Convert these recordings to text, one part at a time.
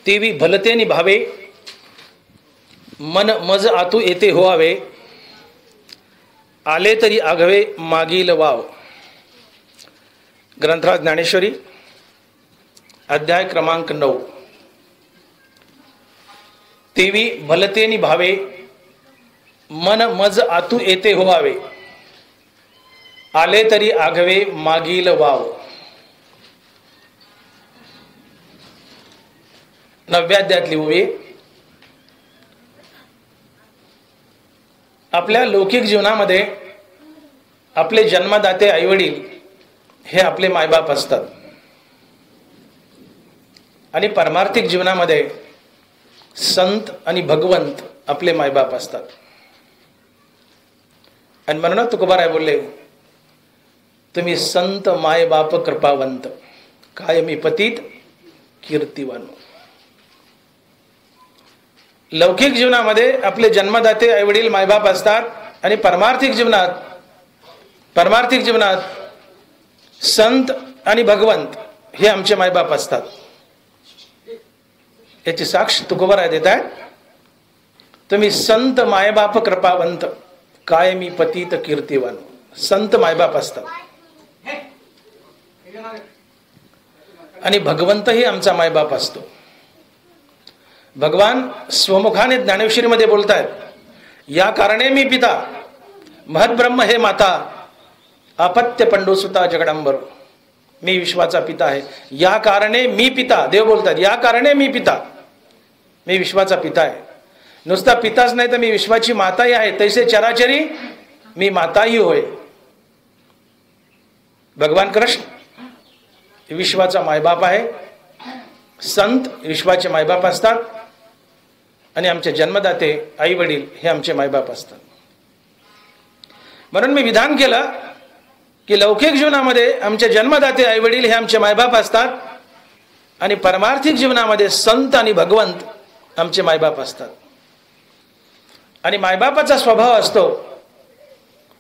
तेवी भलते निभावे, मन मज आतू येते होवावे, आले तरी आघवे मागील वाव. ग्रंथराज ज्ञानेश्वरी अध्याय क्रमांक 9. तेवी भलते निभावे, मन मज आतू येते होवावे, आले तरी आघवे मागील वाव. 9व्या अध्यायातली ओवी. आपल्या लौकिक जीवनामध्ये आपले जन्मदाते आईवडील हे आपले मायबाप असतात आणि पारमार्थिक जीवनामध्ये संत आणि भगवंत आपले मायबाप असतात. आणि म्हणून तुकोबाराय बोलले, तुम्ही संत मायबाप कृपावंत, कायमी पतित कीर्तिवान. लौकिक जीवनामध्ये आपले जन्मदाते आईवडील मायबाप असतात आणि पारमार्थिक जीवनात संत आणि भगवंत हे आमचे मायबाप असतात. याची साक्ष तुकोबाराय देत आहे. तुम्ही संत मायबाप कृपावंत, कायमी पतित कीर्तिवान. संत मायबाप असतात आणि भगवंतही आमचा मायबाप असतो. भगवान स्वमुखाने ज्ञानेश्वरीमध्ये बोलतायत, या कारणे मी पिता, महद्ब्रह्म हे माता, अपत्य पंडुसुता जगडंबर. मी विश्वाचा पिता आहे. या कारणे मी पिता. देव बोलतात, या कारणे मी पिता, मी विश्वाचा पिता आहे. नुसता पिताच नाही तर मी विश्वाची माताही आहे. तैसे चराचरी मी माताही होय. भगवान कृष्ण विश्वाचा मायबाप आहे. संत विश्वाचे मायबाप असतात आणि आमचे जन्मदाते आई वडील हे आमचे मायबाप असतात. म्हणून मी विधान केलं की लौकिक जीवनामध्ये आमचे जन्मदाते आई वडील हे आमचे मायबाप असतात आणि परमार्थिक जीवनामध्ये संत आणि भगवंत आमचे मायबाप असतात. आणि मायबापाचा स्वभाव असतो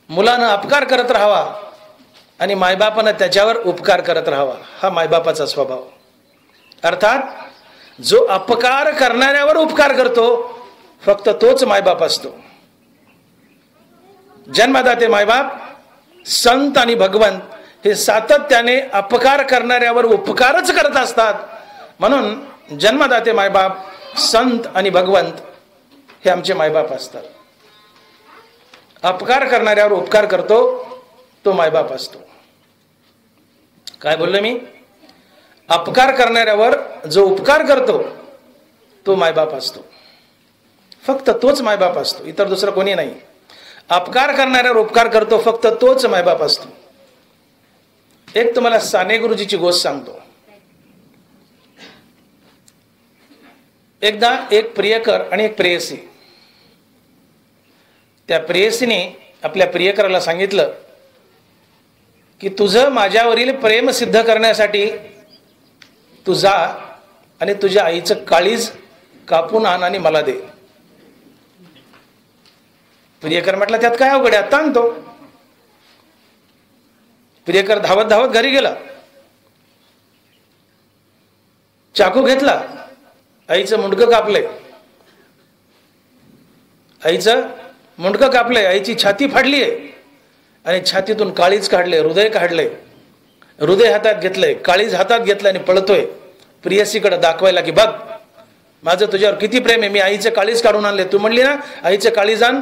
मुलानं अपकार करत राहावा आणि मायबापानं त्याच्यावर उपकार करत राहावा. हा मायबापाचा स्वभाव. अर्थात जो अपकार करणाऱ्यावर उपकार करतो फक्त तोच मायबाप असतो. जन्मदाते मायबाप, संत आणि भगवंत हे सातत्याने अपकार करणाऱ्यावर उपकारच करत असतात. म्हणून जन्मदाते मायबाप, संत आणि भगवंत हे आमचे मायबाप असतात. अपकार करणाऱ्यावर उपकार करतो तो मायबाप असतो. काय बोललो मी? अपकार करणाऱ्यावर जो उपकार करतो तो मायबाप असतो. फक्त तोच मायबाप असतो, इतर दुसरं कोणी नाही. अपकार करणाऱ्यावर उपकार करतो फक्त तोच मायबाप असतो. एक तुम्हाला साने गुरुजीची गोष्ट सांगतो. एकदा एक प्रियकर आणि एक प्रेयसी, त्या प्रेयसीने आपल्या प्रियकराला सांगितलं की तुझं माझ्यावरील प्रेम सिद्ध करण्यासाठी तू जा आणि तुझ्या आईचं काळीज कापून आण आणि मला दे. प्रियकर म्हटलं, त्यात काय अवघड आहे, आता आणतो. प्रियकर धावत धावत घरी गेला. चाकू घेतला, आईचं मुंडकं कापलंय. आईचं मुंडकं कापलंय, आईची छाती फाडली आहे आणि छातीतून काळीज काढले, हृदय काढले. हृदय हातात घेतलंय, काळीज हातात घेतलं आणि पळतोय प्रियसीकडे दाखवायला की बघ माझं तुझ्यावर किती प्रेम आहे. मी आईचं काळीज काढून आणले. तू म्हणली ना आईचं काळीज आण,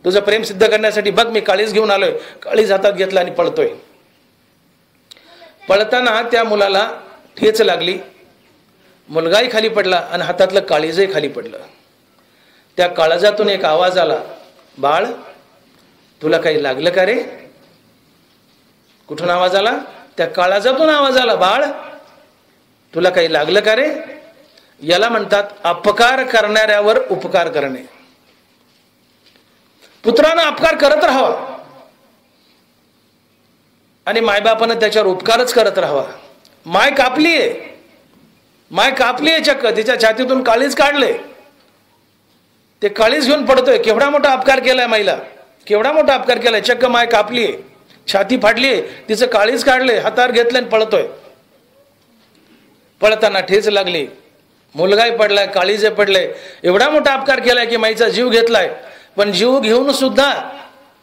तुझं प्रेम सिद्ध करण्यासाठी बघ मी काळीज घेऊन आलोय. काळीज हातात घेतला आणि पळतोय. पळताना त्या मुलाला ठेच लागली. मुलगाही खाली पडला आणि हातातलं काळीजही खाली पडलं. त्या काळजातून एक आवाज आला, बाळ तुला काही लागलं का रे? कुठून आवाज आला? त्या काळजातून आवाज आला, बाळ तुला काही लागलं का रे? याला म्हणतात अपकार करणाऱ्यावर उपकार करणे. पुत्रानं अपकार करत राहावा आणि मायबापानं त्याच्यावर उपकारच करत राहावा. माय कापलीये, माय कापलीये चक्क, तिच्या छातीतून काळीज काढले. ते काळीज घेऊन पडतोय. केवढा मोठा अपकार केलाय माईला, केवढा मोठा अपकार केलाय. चक्क माय कापलीये, छाती फाडलीये, तिचं काळीज काढले, हातावर घेतलं आणि पळतोय. पळताना ठेच लागली, मुलगाही पडलाय, काळीजे पडले, एवढा मोठा अपकार केलाय की माईचा जीव घेतलाय. पण जीव घेऊन सुद्धा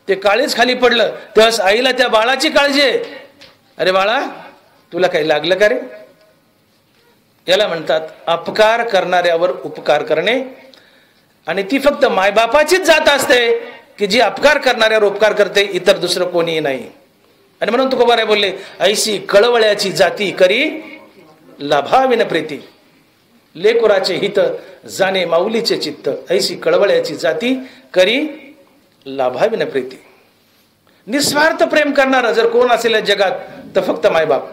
ते काळीज खाली पडलं तेव्हाच आईला त्या बाळाची काळजी आहे. अरे बाळा, तुला काही लागलं का रे? याला म्हणतात अपकार करणाऱ्यावर उपकार करणे. आणि ती फक्त मायबापाचीच जात असते की जी अपकार करणाऱ्यावर उपकार करते, इतर दुसरं कोणीही नाही. आणि म्हणून तुकोबाराय बोलले, ऐशी कळवळ्याची जाती करी लाभाविन प्रीती, लेकुराचे हित जाणे माऊलीचे चित्त, ऐशी कळवळ्याची जाती करी लाभाविन प्रीती. निस्वार्थ प्रेम करणारा जर कोण असेल या जगात तर फक्त मायबाप.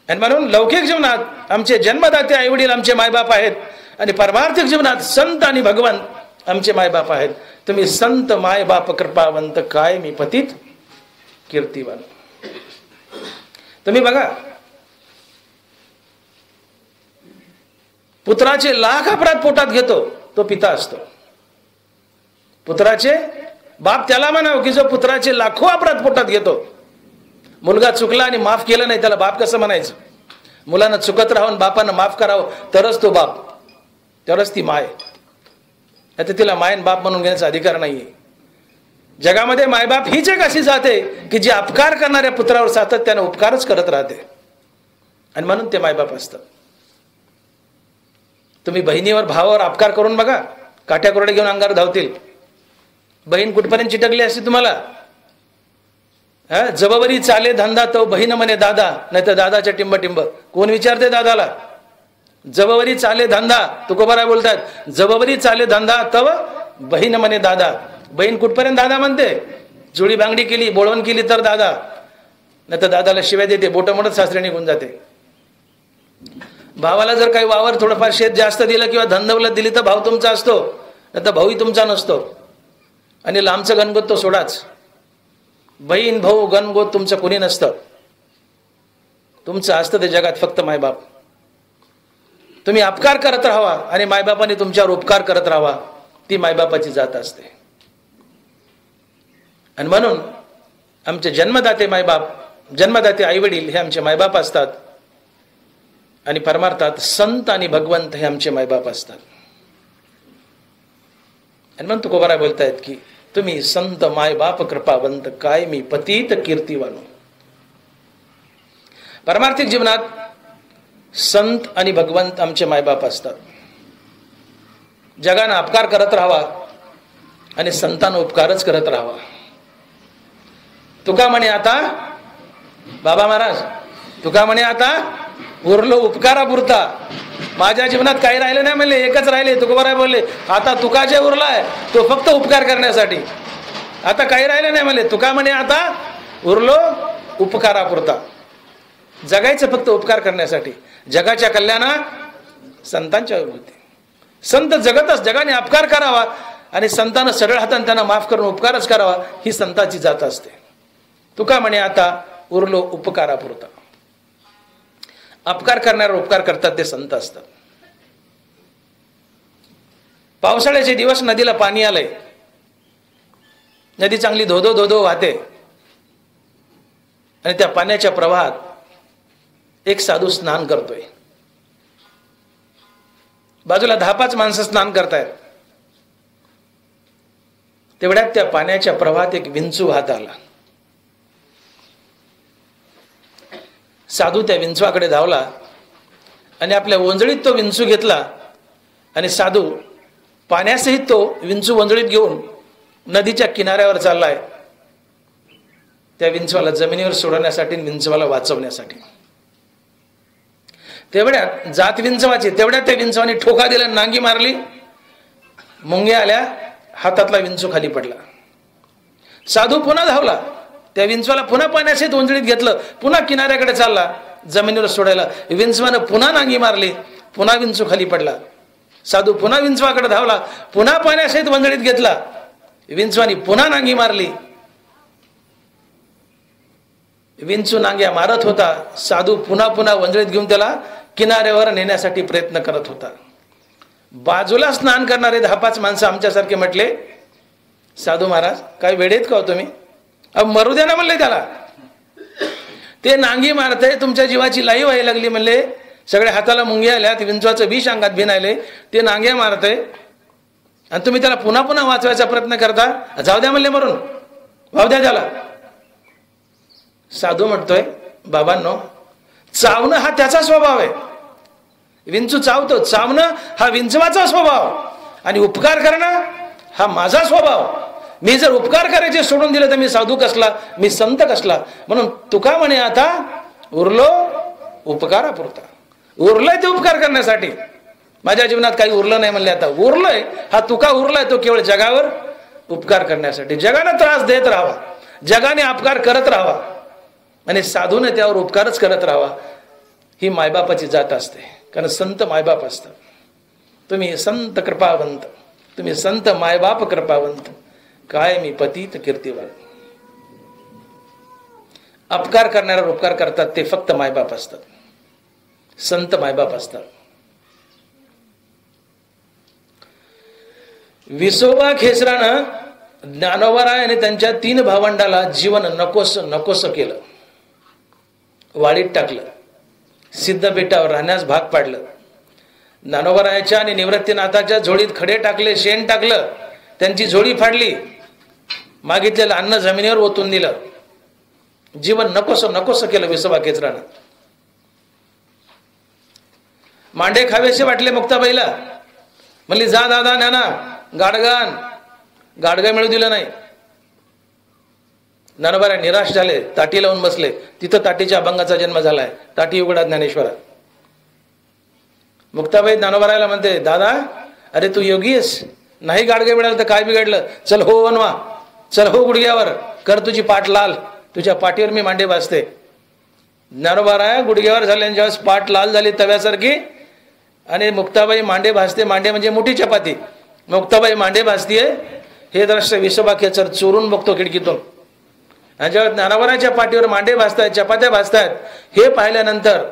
आणि म्हणून लौकिक जीवनात आमचे जन्मदाते आईवडील आमचे मायबाप आहेत आणि परमार्थिक जीवनात संत आणि भगवंत आमचे मायबाप आहेत. तुम्ही संत मायबाप कृपावंत, काय मी पतित कीर्तिवान. तुम्ही बघा, पुत्राचे लाख अपराध पोटात घेतो तो पिता असतो. पुत्राचे बाप त्याला म्हणावं की जो पुत्राचे लाखो अपराध पोटात घेतो. मुलगा चुकला आणि माफ केलं नाही त्याला बाप कसं म्हणायचं? मुलानं चुकत राहून बापानं माफ करावं तरच तो बाप, तरच ती माय. आता तिला मायन बाप म्हणून घेण्याचा अधिकार नाहीये. जगामध्ये मायबाप हीच एक अशी जाते की जी अपकार करणाऱ्या पुत्रावर सातत्याने उपकारच करत राहते आणि म्हणून ते मायबाप असतात. तुम्ही बहिणीवर भावावर अपकार करून बघा, काठ्या कोरडे घेऊन अंगावर धावतील. बहीण कुठपर्यंत चिटकली असते तुम्हाला? जबाबरी चाले धंदा तो बहीण म्हणे दादा, नाही तर दादाच्या टिंब टिंब. कोण विचारते दादाला? जबाबरी चाले धंदा, तुकोबाराय बोलतात, जबाबरी चाले धंदा तव बहीण म्हणे दादा. बहीण कुठपर्यंत दादा म्हणते? जुळी बांगडी केली, बोळवण केली तर दादा, नाही तर दादाला शिव्या देते, बोट मोडत सासरे निघून जाते. भावाला जर काही वावर थोडंफार शेत जास्त दिलं किंवा धनदौलत दिली तर भाऊ तुमचा असतो, नाही तर भाऊही तुमचा नसतो. आणि लांबचं गणगोत तो सोडाच. बहीण भाऊ गणगोत तुमचं कोणी नसतं. तुमचं असतं ते जगात फक्त मायबाप. तुम्ही अपकार करत राहावा आणि मायबापाने तुमच्यावर उपकार करत राहावा, ती मायबापाची जात असते. आणि म्हणून आमचे जन्मदाते मायबाप, जन्मदाते आईवडील हे आमचे मायबाप असतात आणि परमार्थात संत आणि भगवंत हे आमचे मायबाप असतात. आणि म्हणून तुकोबाराय बोलतायत की तुम्ही संत मायबाप कृपावंत, काय मी पतित कीर्तिवान. परमार्थिक जीवनात संत आणि भगवंत आमचे मायबाप असतात. जगानं अपकार करत राहावा आणि संतांना उपकारच करत राहावा. तुका म्हणे आता, बाबा महाराज तुका म्हणे आता उरलो उपकारापुरता, माझ्या जीवनात काही राहिले नाही म्हणले, एकच राहिले. तुकोबाराय बोलले, आता तुका जे उरलाय तो फक्त उपकार करण्यासाठी, आता काही राहिले नाही म्हणले. तुका म्हणे आता उरलो उपकारापुरता, जगायचं फक्त उपकार करण्यासाठी. जगाच्या कल्याणा संतांच्या होते. संत जगतच जगाने अपकार करावा आणि संतांना सरळ हाताने त्यांना माफ करून उपकारच करावा, ही संतांची जात असते. तुका म्हणे आता उरलो उपकारापुरता. अपकार करणारे उपकार करतात ते संत असतात. पावसाळ्याचे दिवस नदीला पाणी आलंय, नदी चांगली धोधो धोधो वाहते आणि त्या पाण्याच्या प्रवाहात एक साधू स्नान करतोय. बाजूला 10-5 माणसं स्नान करतायत. तेवढ्यात त्या पाण्याच्या प्रवाहात एक विंचू वाहत आला. साधू त्या विंचवाकडे धावला आणि आपल्या ओंजळीत तो विंचू घेतला आणि साधू पाण्यासहित तो विंचू ओंजळीत घेऊन नदीच्या किनाऱ्यावर चाललाय, त्या विंचवाला जमिनीवर सोडवण्यासाठी, विंचवाला वाचवण्यासाठी. तेवढ्यात जात विंचवाची, तेवढ्यात त्या विंचवाने ठोका दिला, नांगी मारली, मुंग्या आल्या, हातातला विंचू खाली पडला. साधू पुन्हा धावला, त्या विंचवाला पुन्हा पाण्यासहित ओंजळीत घेतलं, पुन्हा किनाऱ्याकडे चालला जमिनीवर सोडायला. विंचवानं पुन्हा नांगी मारली, पुन्हा विंचू खाली पडला. साधू पुन्हा विंचवाकडे धावला, पुन्हा पाण्यासहित ओंजळीत घेतला, विंचवानी पुन्हा नांगी मारली. विंचू नांग्या मारत होता, साधू पुन्हा पुन्हा ओंजळीत घेऊन त्याला किनाऱ्यावर नेण्यासाठी प्रयत्न करत होता. बाजूला स्नान करणारे 10-5 माणसं आमच्यासारखे म्हटले, साधू महाराज काय वेडेत का हो तुम्ही? अब मरू द्या ना म्हणले त्याला, ते नांगी मारते, तुमच्या जीवाची लाई व्हायला लागली म्हणले, सगळ्या हाताला मुंग्या आल्या, विंचवाचं विष अंगात भिनायले, ते नांग्या मारतंय आणि तुम्ही त्याला पुन्हा पुन्हा वाचवायचा प्रयत्न करता. जाऊ द्या म्हणले मरून, वाहू द्या त्याला. साधू म्हणतोय बाबांनो, चावणं हा त्याचा स्वभाव आहे. विंचू चावतो, चावणं हा विंचवाचा स्वभाव आणि उपकार करणं हा माझा स्वभाव. मी जर उपकार करायचे सोडून दिले तर मी साधू कसला, मी संत कसला. म्हणून तुका म्हणे आता उरलो उपकारापुरता. उरलंय ते उपकार करण्यासाठी. माझ्या जीवनात काही उरलं नाही म्हणले, आता उरलंय हा तुका उरलाय तो केवळ जगावर उपकार करण्यासाठी. जगाने त्रास देत राहावा, जगाने अपकार करत राहावा आणि साधूने त्यावर उपकारच करत राहावा. ही मायबापाची जात असते, कारण संत मायबाप असतात. तुम्ही संत कृपावंत, तुम्ही संत मायबाप कृपावंत, काय मी पतित कीर्तिवान. अपकार करणाऱ्यावर उपकार करतात ते फक्त मायबाप असतात, संत मायबाप असतात. विसोबा खेचरानं ज्ञानोबाराय आणि त्यांच्या 3 भावंडाला जीवन नकोस केलं, वाळीत टाकलं, सिद्धपीठावर राहण्यास भाग पाडलं. ज्ञानोबारायाच्या आणि निवृत्तीनाथाच्या झोळीत खडे टाकले, शेण टाकलं, त्यांची झोळी फाडली, मागितलेलं अन्न जमिनीवर ओतून दिलं. जीवन नकोस केलं विसोबा खेचरानं. मांडे खावेसे वाटले मुक्ताबाईला, म्हणली जा दादा नाना गाडगा मिळू दिलं नाही. ज्ञानोबाराय निराश झाले, ताटी लावून बसले. तिथं ताटीच्या अभंगाचा जन्म झालाय, ताटी उघडा ज्ञानेश्वरा. मुक्ताबाई ज्ञानोबारायला म्हणते, दादा अरे तू योगी आहेस, नाही गाडगे मिळालं तर काय बिघडलं, चल हो वनवा, चल हो गुडघ्यावर, कर तुझी पाठ लाल, तुझ्या पाठीवर मी मांडे भाजते. ज्ञानोबाराय गुडघ्यावर झाले, ज्यावेळेस पाठ लाल झाली तव्यासारखी आणि मुक्ताबाई मांडे भाजते. मांडे म्हणजे मोठी चपाती, मुक्ताबाई मांडे भाजतीये. हे दृश्य विसोबा खेचर चोरून बघतो खिडकीतून. आणि जेव्हा ज्ञानोबारायच्या पाठीवर मांडे भाजतायत, चपात्या भाजतायत, हे पाहिल्यानंतर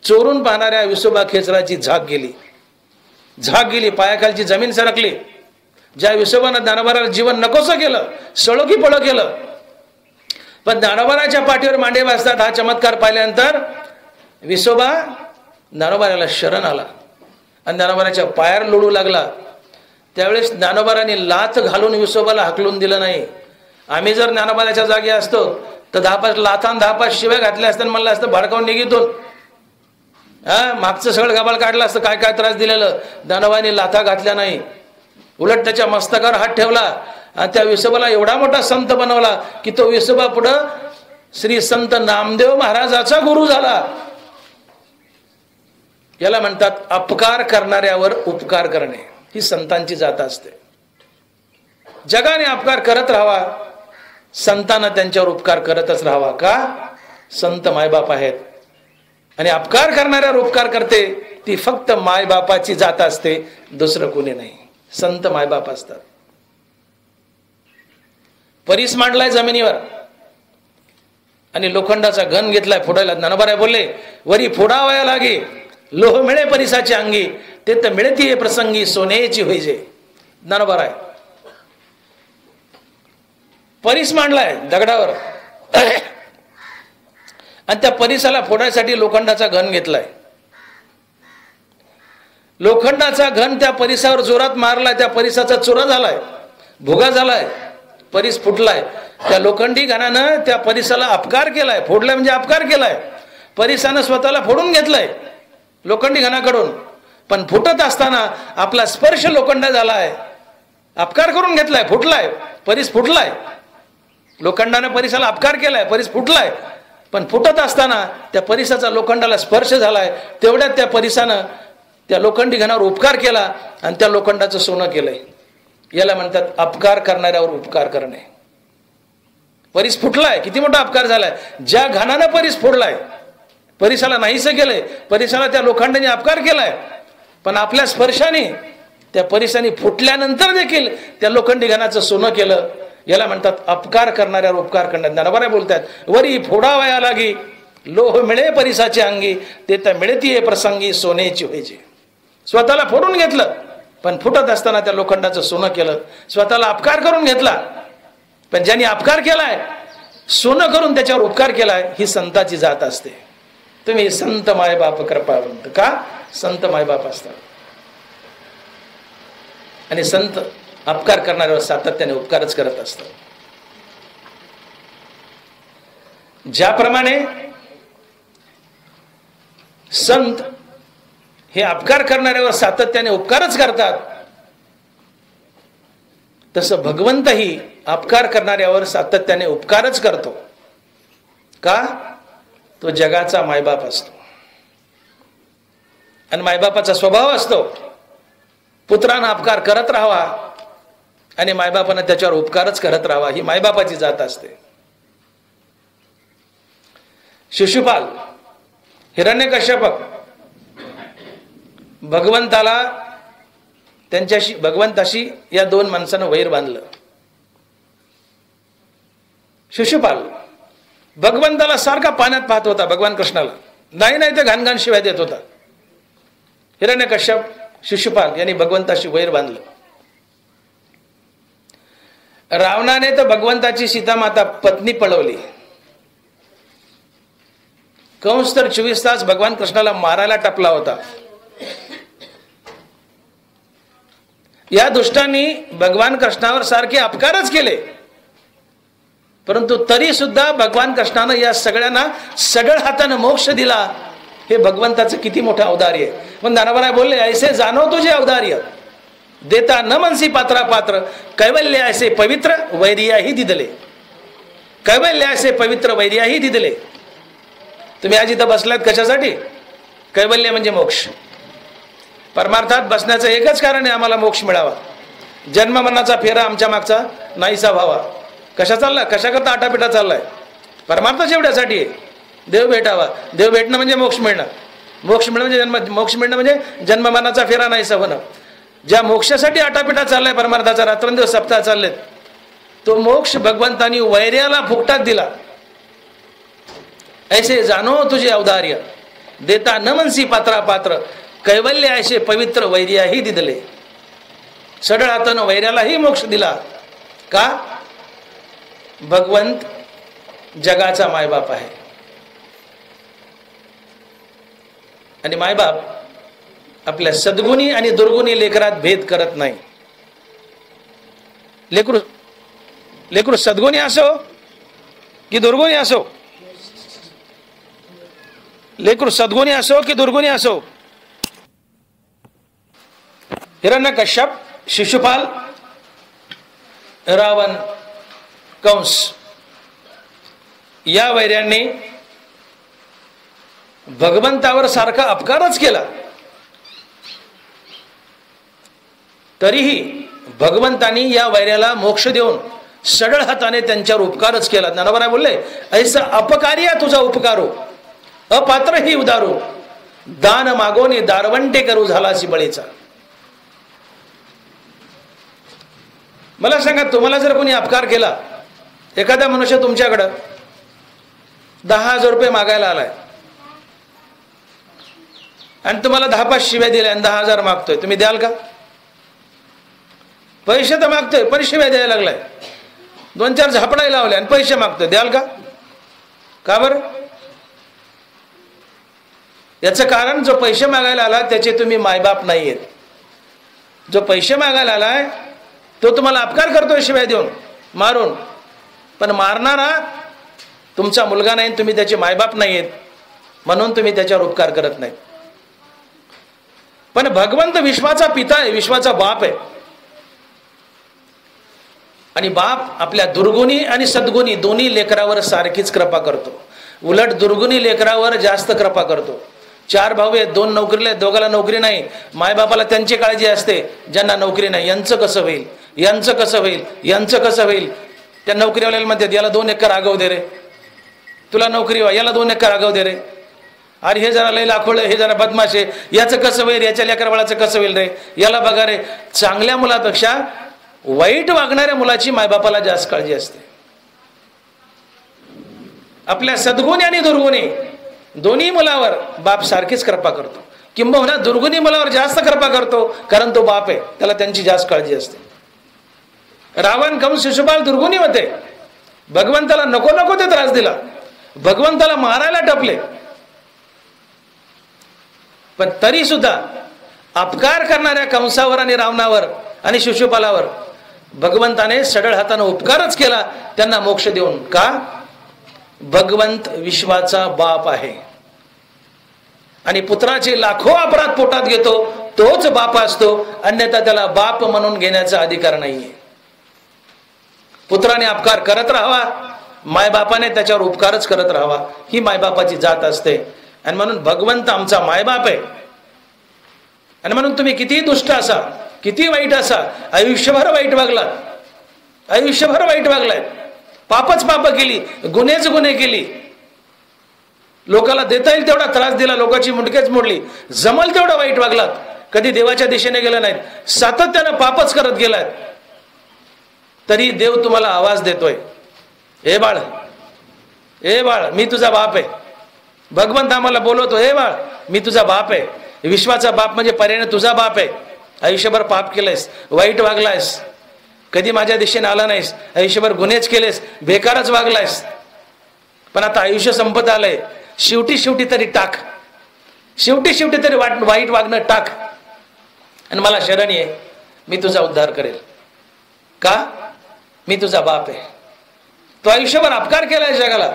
चोरून पाहणाऱ्या विसोबा खेचराची झाक गेली, पायाखालची जमीन सरकली. ज्या विसोबानं ज्ञानोबाराला जीवन नकोसं केलं, सळो की पळो केलं, पण ज्ञानोबाराच्या पाठीवर मांडे भाजतात हा चमत्कार पाहिल्यानंतर विसोबा ज्ञानोबाराला शरण आला आणि ज्ञानोबाराच्या पायावर लोळू लागला. त्यावेळेस ज्ञानोबारांनी लाथ घालून विसोबाला हाकलून दिलं नाही. आम्ही जर ज्ञानोबाराच्या जागी असतो तर 10-5 लाथान 10-5 शिव्या घातल्या असत्या, म्हणलं असतं भडकावून निघितून. मागचं सगळं गबाळ काढलं असतं, काय काय त्रास दिलेलं. ज्ञानोबाने लाथा घातल्या नाही, उलट त्याच्या मस्तकावर हात ठेवला आणि त्या विसोबाला एवढा मोठा संत बनवला की तो विसोबा पुढं श्री संत नामदेव महाराजाचा गुरु झाला. याला म्हणतात अपकार करणाऱ्यावर उपकार करणे. ही संतांची जात असते. जगाने अपकार करत राहावा, संतांना त्यांच्यावर उपकार करतच राहावा. का? संत मायबाप आहेत आणि अपकार करणाऱ्यावर उपकार करते ती फक्त मायबापाची जात असते, दुसरं कोणी नाही. संत मायबाप असतात. परीस मांडलाय जमिनीवर आणि लोखंडाचा घन घेतलाय फोडायला. ज्ञानोबाराय बोलले, वरी फोडावया लागे लोह मिळे परिसाची अंगी, ते तर मिळती प्रसंगी सोन्याची होईजे. ज्ञानोबाराय परीस मांडलाय दगडावर आणि त्या परिसाला फोडायसाठी लोखंडाचा घन घेतलाय. लोखंडाचा घन त्या परिसावर जोरात मारलाय, त्या परिसाचा चुरा झालाय, भुगा झालाय, परिस फुटलाय. त्या लोखंडी घनानं त्या परिसाला अपकार केलाय. फोडलाय म्हणजे अपकार केलाय. परिसानं स्वतःला फोडून घेतलाय लोखंडी घनाकडून, पण फुटत असताना आपला स्पर्श लोखंड झालाय, अपकार करून घेतलाय, फुटलाय, परिस फुटलाय. लोखंडाने परिसाला अपकार केलाय, परिस फुटलाय, पण फुटत असताना त्या परिसाचा लोखंडाला स्पर्श झालाय. तेवढ्यात त्या परिसानं त्या लोखंडी घनावर उपकार केला आणि त्या लोखंडाचं सोनं केलंय. याला म्हणतात अपकार करणाऱ्यावर उपकार करणे. परिस फुटलाय, किती मोठा अपकार झालाय. ज्या घनानं परिस फोडलाय, परिसाला नाहीसं केलंय, परिसाला त्या लोखंडाने अपकार केलाय, पण आपल्या स्पर्शाने त्या परिसाने फुटल्यानंतर देखील त्या लोखंडी घनाचं सोनं केलं. याला म्हणतात अपकार करणाऱ्यावर उपकार करण्यात. ज्ञानोबाराय बोलतात, वरी फोडावया लागी लोह मिळे परिसाची अंगी, ते तर मिळतीये प्रसंगी सोन्याची व्हायची. स्वतःला फोडून घेतलं, पण फुटत असताना त्या लोखंडाचं सोनं केलं. स्वतःला अपकार करून घेतला, पण ज्यांनी अपकार केलाय, सोनं करून त्याच्यावर उपकार केलाय, ही संताची जात असते. तुम्ही संत मायबाप कृपावंत. का? संत मायबाप असतात. आणि संत अपकार करणाऱ्यावर सातत्याने उपकारच करत असतात. ज्याप्रमाणे संत हे अपकार करणाऱ्यावर सातत्याने उपकारच करतात, तसं भगवंतही अपकार करणाऱ्यावर सातत्याने उपकारच करतो. का? तो जगाचा मायबाप असतो. आणि मायबापाचा स्वभाव असतो पुत्रांना अपकार करत राहावा आणि मायबापानं त्याच्यावर उपकारच करत राहावा. ही मायबापाची जात असते. शिशुपाल, हिरण्यकश्यप भगवंताशी या दोन माणसानं वैर बांधलं. शिशुपाल भगवंताला सारखा पाण्यात पाहत होता, भगवान कृष्णाला नाही ते घाणघाण शिवाय देत होता. हिरण्यकश्यप शिशुपाल यांनी भगवंताशी वैर बांधलं. रावणाने तर भगवंताची सीतामाता पत्नी पळवली. कंस तर 24 तास भगवान कृष्णाला मारायला टपला होता. या दुष्टांनी भगवान कृष्णावर सारखे अपकारच केले, परंतु तरी सुद्धा भगवान कृष्णानं या सगळ्यांना सगळ हाताने मोक्ष दिला. हे भगवंताचं किती मोठं औदार्य आहे. पण दानवराय बोलले, ऐसे जाणव तुझे औदार्य, देता न मनसी पात्रा पात्र, कैवल्य ऐसे पवित्र वैर्याही दिदले. कैवल्य ऐसे पवित्र वैर्याही दिदले. तुम्ही आज इथं बसलात कशासाठी? कैवल्य म्हणजे मोक्ष. परमार्थात बसण्याचं एकच कारण आहे, आम्हाला मोक्ष मिळावा. जन्म मरणाचा फेरा आमच्या मागचा नाहीसा व्हावा. कशा चालला? कशाकरता आटापिटा चाललाय? परमार्थच एवढ्यासाठी आहे, देव भेटावा. देव भेटणं म्हणजे मोक्ष मिळणं. मोक्ष मिळणं म्हणजे जन्म मरणाचा फेरा नाहीसा होणं. ज्या मोक्षासाठी आटापिटा चाललाय परमार्थाचा, रात्रंदिवस सप्ताह चाललेत, तो मोक्ष भगवंतानी वैर्याला फुकटात दिला. ऐसे जाणो तुझे औदार्य, देता न मनसी पात्रा पात्र, कैवल्य ऐसे पवित्र वैर्याही दिदले. सडळ हातानं वैर्यालाही मोक्ष दिला. का? भगवंत जगाचा मायबाप आहे. आणि मायबाप आपल्या सद्गुणी आणि दुर्गुणी लेकरात भेद करत नाही. लेकरू सद्गुणी असो की दुर्गुणी असो, लेकरू सद्गुणी असो की दुर्गुणी असो, हिरण्यकश्यप, शिशुपाल, रावण, कंस या वैर्यांनी भगवंतावर सारखा अपकारच केला, तरीही भगवंतानी या वैर्याला मोक्ष देऊन सडळ हाताने त्यांच्यावर उपकारच केला. ज्ञानोबराय बोलले, ऐसा अपकार्य तुझा उपकारो, अपात्र ही उदारो, दान मागोने दारवंटे करू झालासी बळीचा. मला सांगा, तुम्हाला जर कोणी अपकार केला, एखादा मनुष्य तुमच्याकडं 10,000 रुपये मागायला आलाय आणि तुम्हाला 10-5 शिव्या दिल्या आणि 10,000 मागतोय, तुम्ही द्याल का? पैसे तर मागतोय पण शिव्या द्यायला लागलाय, 2-4 झापडाय लावले आणि पैसे मागतोय, द्याल का? का बरं? याचं कारण, जो पैसे मागायला आला त्याचे तुम्ही मायबाप नाहीयेत. जो पैसे मागायला आलाय तो तुम्हाला अपकार करतोय शिव्या देऊन, मारून, पण मारणारा तुमचा मुलगा नाही, तुम्ही त्याचे मायबाप नाहीयेत, म्हणून तुम्ही त्याच्यावर उपकार करत नाही. पण भगवंत विश्वाचा पिता आहे, विश्वाचा बाप आहे. आणि बाप आपल्या दुर्गुणी आणि सद्गुणी दोन्ही लेकरावर सारखीच कृपा करतो. उलट दुर्गुणी लेकरावर जास्त कृपा करतो. 4 भाऊ आहेत, 2 नोकरीला आहेत, दोघाला नोकरी नाही. मायबापाला त्यांची काळजी असते, ज्यांना नोकरी नाही, यांचं कसं होईल, यांचं कसं होईल, यांचं कसं होईल. त्या नोकरीवाल्याला म्हणतात, याला 2 एकर आगाव दे रे, तुला नोकरी व्हा, याला 2 एकर आगाव दे रे. अरे हे जरा लय लाखोळ, हे जरा बदमाश आहे, याचं कसं होईल, याच्या लेकर बाळाचं कसं होईल रे, याला बघा रे. चांगल्या मुलापेक्षा वाईट वागणाऱ्या मुलाची मायबापाला जास्त काळजी असते. आपल्या सद्गुणी आणि दुर्गुणी दोन्ही मुलावर बाप सारखीच कृपा करतो. किंबहुना दुर्गुणी मुलावर जास्त कृपा करतो, कारण तो बाप आहे, त्याला त्यांची जास्त काळजी असते. रावण, कंस, शिशुपाल दुर्गुणी होते. भगवंताला नको नको ते त्रास दिला, भगवंताला मारायला टपले, पण तरी सुद्धा अपकार करणाऱ्या कंसावर आणि रावणावर आणि शिशुपालावर भगवंताने सडळ हाताने उपकारच केला, त्यांना मोक्ष देऊन. का? भगवंत विश्वाचा बाप आहे आणि पुत्राचे लाखो अपराध पोटात घेतो तोच बाप असतो, अन्यथा त्याला बाप म्हणून घेण्याचा अधिकार नाहीये. पुत्राने अपकार करत राहावा, मायबापाने त्याच्यावर उपकारच करत राहावा, ही मायबापाची जात असते. आणि म्हणून भगवंत आमचा मायबाप आहे. आणि म्हणून तुम्ही किती दुष्ट असा, किती वाईट असा, आयुष्यभर वाईट वागलात, आयुष्यभर वाईट वागलाय, पापच पाप केली, गुन्हेच गुन्हे केली, लोकाला देता येईल तेवढा त्रास दिला, लोकांची मुंडकेच मोडली, जमल तेवढा वाईट वागलात, कधी देवाच्या दिशेने गेला नाहीत, सातत्यानं पापच करत गेलात, तरी देव तुम्हाला आवाज देतोय, हे बाळ, हे बाळ, मी तुझा बाप आहे. भगवंत आम्हाला बोलवतो, हे बाळ, मी तुझा बाप आहे. विश्वाचा बाप म्हणजे पर्यायाने तुझा बाप आहे. आयुष्यभर पाप केलंयस, वाईट वागलायस, कधी माझ्या दिशेने आला नाहीस, आयुष्यभर गुन्हेच केलेस, बेकारच वागलायस, पण आता आयुष्य संपत आलंय, शेवटी शेवटी तरी टाक, शेवटी शेवटी तरी वाईट वागणं टाक आणि मला शरण ये, मी तुझा उद्धार करेल. का? मी तुझा बाप आहे. तो आयुष्यभर अपकार केलाय जगाला,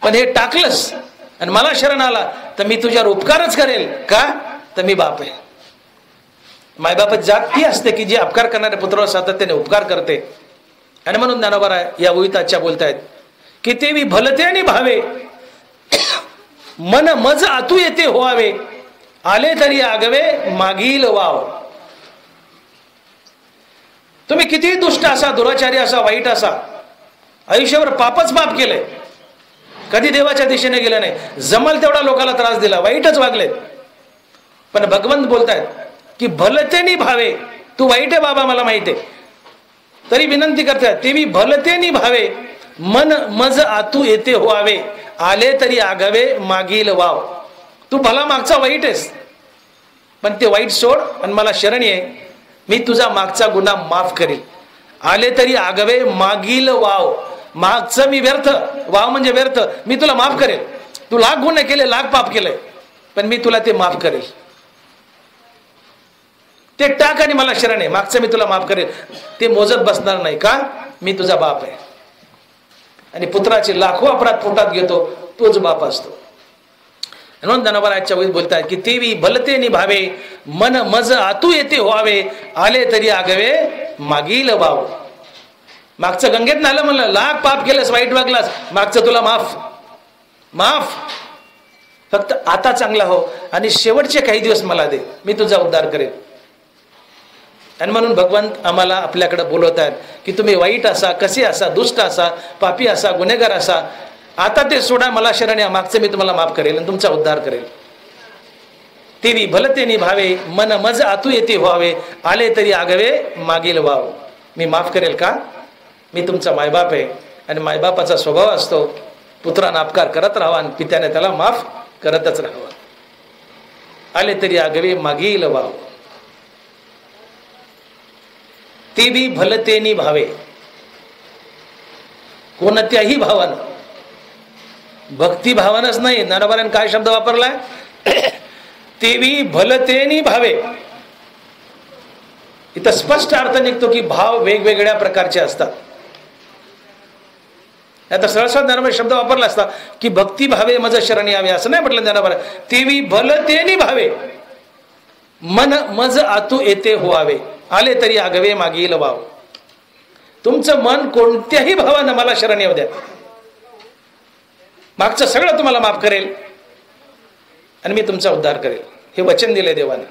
पण हे टाकलंस आणि मला शरण आला तर मी तुझ्यावर उपकारच करेल. का? तर मी बाप आहे. मायबापाची जात ती असते की जी अपकार करणाऱ्या पुत्रावर सातत्याने उपकार करते. आणि म्हणून ज्ञानोबा या ओळीताच्या बोलतायत की तेवी भलते आणि भावे, मन मज आतू येते व्हावे, आले तरी आगवे मागील वाव. तुम्ही किती दुष्ट असा, दुराचारी असा, वाईट असा, आयुष्यावर पापच पाप केलंय, कधी देवाच्या दिशेने गेले नाही, जमल तेवढा लोकांना त्रास दिला, वाईटच वागले, पण भगवंत बोलतायत की भलतेनी भावे, तू वाईट आहे बाबा मला माहिती आहे, तरी विनंती करतायत तेवी भलतेनी भावे, मन मज आतू येते व्हावे, आले तरी आगावे मागील वाव. तू भला मागचा वाईट आहेस, पण ते वाईट सोड आणि मला शरण ये, मी तुझा मागचा गुन्हा माफ करेल. आले तरी आगवे मागील वाव, मागचं मी व्यर्थ, वाव म्हणजे व्यर्थ, मी तुला माफ करेल. तू लाख गुन्हे केले, लाख पाप केले, पण मी तुला ते माफ करेल. ते टाक आणि मला शरण आहे, मागचं मी तुला माफ करेल. ते मोजत बसणार नाही. का? मी तुझा बाप आहे. आणि पुत्राचे लाखो अपराध पोटात घेतो तोच बाप असतो. म्हणून ज्ञानोबा आजच्या वेळी बोलतात की तेवी भलते निभावे, मन मज आतू येते व्हावे, आले तरी आगवे मागील वाव. मागचं गंगेत नालं म्हणलं, लाख पाप केलंस, वाईट वागलास, मागचं तुला माफ, माफ, फक्त आता चांगला हो आणि शेवटचे काही दिवस मला दे, मी तुझा उद्धार करेल. आणि म्हणून भगवंत आम्हाला आपल्याकडे बोलवत आहेत की तुम्ही वाईट असा, कसे असा, दुष्ट असा, पापी असा, गुन्हेगार असा, आता ते सोडा, मला शरण या, मागचं मी तुम्हाला माफ करेल आणि तुमचा उद्धार करेल. तेवी भलते निभावे, मन मज आतू येते व्हावे, आले तरी आगवे मागील वाव. मी माफ करेल. का? मी तुमचा मायबाप आहे. आणि मायबापाचा स्वभाव असतो पुत्रांना अपकार करत राहावा आणि पित्याने त्याला माफ करतच राहावा. आले तरी आगवे मागील वाव. तेवी भलतेनी भावे, कोणत्याही भावानं, भक्ती भावानच नाही, ज्ञानोबाने काय शब्द वापरलाय? तेवी भलतेनी भावे. इथं स्पष्ट अर्थ निघतो की भाव वेगवेगळ्या प्रकारचे असतात. आता सहसा ज्ञानोबा शब्द वापरला असता की भक्ती भावे मज शरण यावे, असं नाही म्हटलं ज्ञानोबा. तेवी भलतेनी भावे, मन मज आतू येते व्हावे, आले तरी आगवे मागील वाव. तुमचं मन कोणत्याही भावानं मला शरण येऊ द्या, मागचं सगळं तुम्हाला माफ करेल आणि मी तुमचा उद्धार करेल. हे वचन दिले देवाने.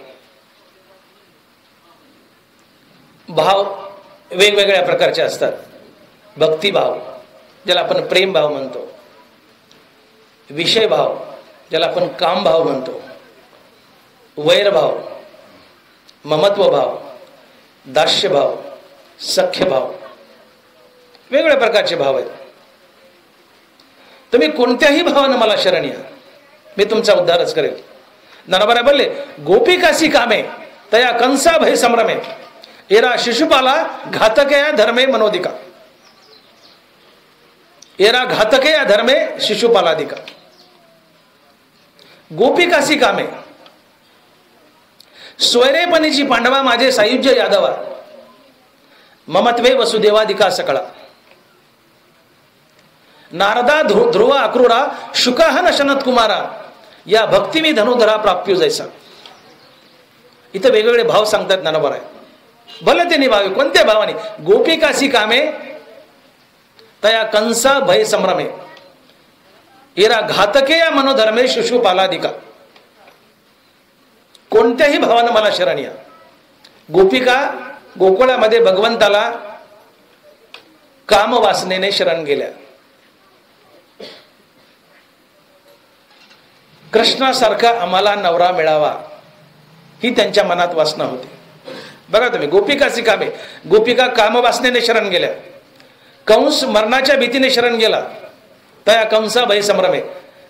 भाव वेगवेगळ्या प्रकारचे असतात. भक्तिभाव ज्याला आपण प्रेम भाव म्हणतो, विषय भाव ज्याला आपण काम भाव म्हणतो, वैरभाव, ममत्व भाव, दास्य भाव, सख्य भाव, वेगवेगळ्या प्रकारचे भाव आहेत. तुम्ही कोणत्याही भावानं मला शरण या, मी तुमचा उद्धारच करेल. ज्ञानोबा बोलले गोपिकासी कामे तया कंसा भय संभ्रमे, एरा शिशुपाला घातकया धर्मे मनोदिका. एरा घातकया धर्मे शिशुपालादिका. गोपिकासी कामे, स्वैरेपणीची पांडवा माझे सायुज्य यादवा, ममत्वे वसुदेवादिका सकळा. नारदा ध्रुव अक्रूरा शुकाहन शनत कुमारा, या भक्ती मी धनुधरा प्राप्यो जैसा. इथं वेगवेगळे भाव सांगतात ज्ञानोबा आहे. भले ते निभावे, कोणत्या भावाने? गोपिकासी कामे तया कंसा भय संभ्रमे, इरा घातके या मनोधर्मे शिशुपालादिका. कोणत्याही भावानं मला शरण या. गोपिका गोकुळामध्ये भगवंताला कामवासनेने शरण गेल्या. कृष्णासारखा आम्हाला नवरा मिळावा ही त्यांच्या मनात वासना होती. बघा तुम्ही, गोपिकाची कामे, गोपिका कामवासनेने शरण गेल्या. कंस मरणाच्या भीतीने शरण गेला, तया कंसा भय संभ्रमे.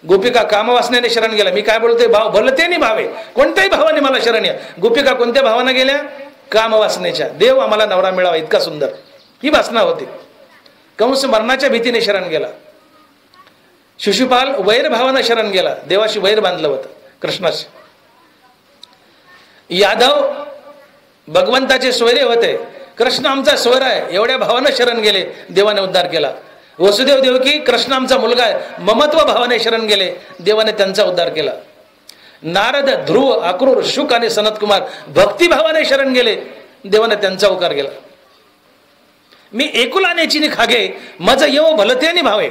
गोपिका कामवासनेने शरण गेला. मी काय बोलतोय? भाव भलते निभावे, कोणत्याही भावाने मला शरण या. गोपिका कोणत्या भावाने गेल्या? कामवासनेच्या. देव आम्हाला नवरा मिळावा इतका सुंदर, ही वासना होती. कंस मरणाच्या भीतीने शरण गेला. शिशुपाल वैर भावानं शरण गेला, देवाशी वैर बांधलं होतं कृष्णाशी. यादव भगवंताचे स्वैरे होते, कृष्ण आमचा स्वैर आहे एवढ्या भावानं शरण गेले, देवाने उद्धार केला. वसुदेव देवकी कृष्ण आमचा मुलगा आहे ममत्व भावाने शरण गेले, देवाने त्यांचा उद्धार केला. नारद ध्रुव अक्रूर शुक आणि सनत कुमार भक्ती भावाने शरण गेले, देवाने त्यांचा उद्धार केला. मी एकुलानेची नि खागे मज येव भलते भावे,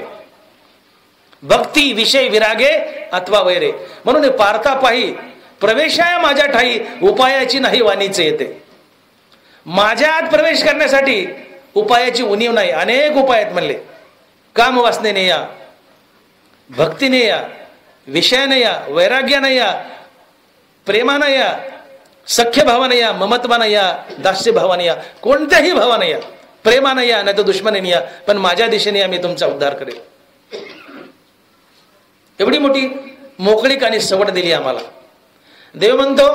भक्ती विषय विरागे अथवा वैरे. म्हणून पार्था पाही प्रवेशाया माझ्या ठाई, उपायाची नाही वाणीचे येते. माझ्या आत प्रवेश करण्यासाठी उपायाची उणीव नाही, अनेक उपाय आहेत म्हणले. कामवासनेने या, भक्तीने या, विषयाने या, वैराग्याने या, प्रेमाने या, सख्य भावाने या, ममत्वाने या, दास्य भावाने या, कोणत्याही भावाने या. प्रेमाने या नाही तर दुश्मनीने या, पण माझ्या दिशेने या, मी तुमचा उद्धार करेल. एवढी मोठी मोकळीक आणि सवड दिली आम्हाला. देव म्हणतो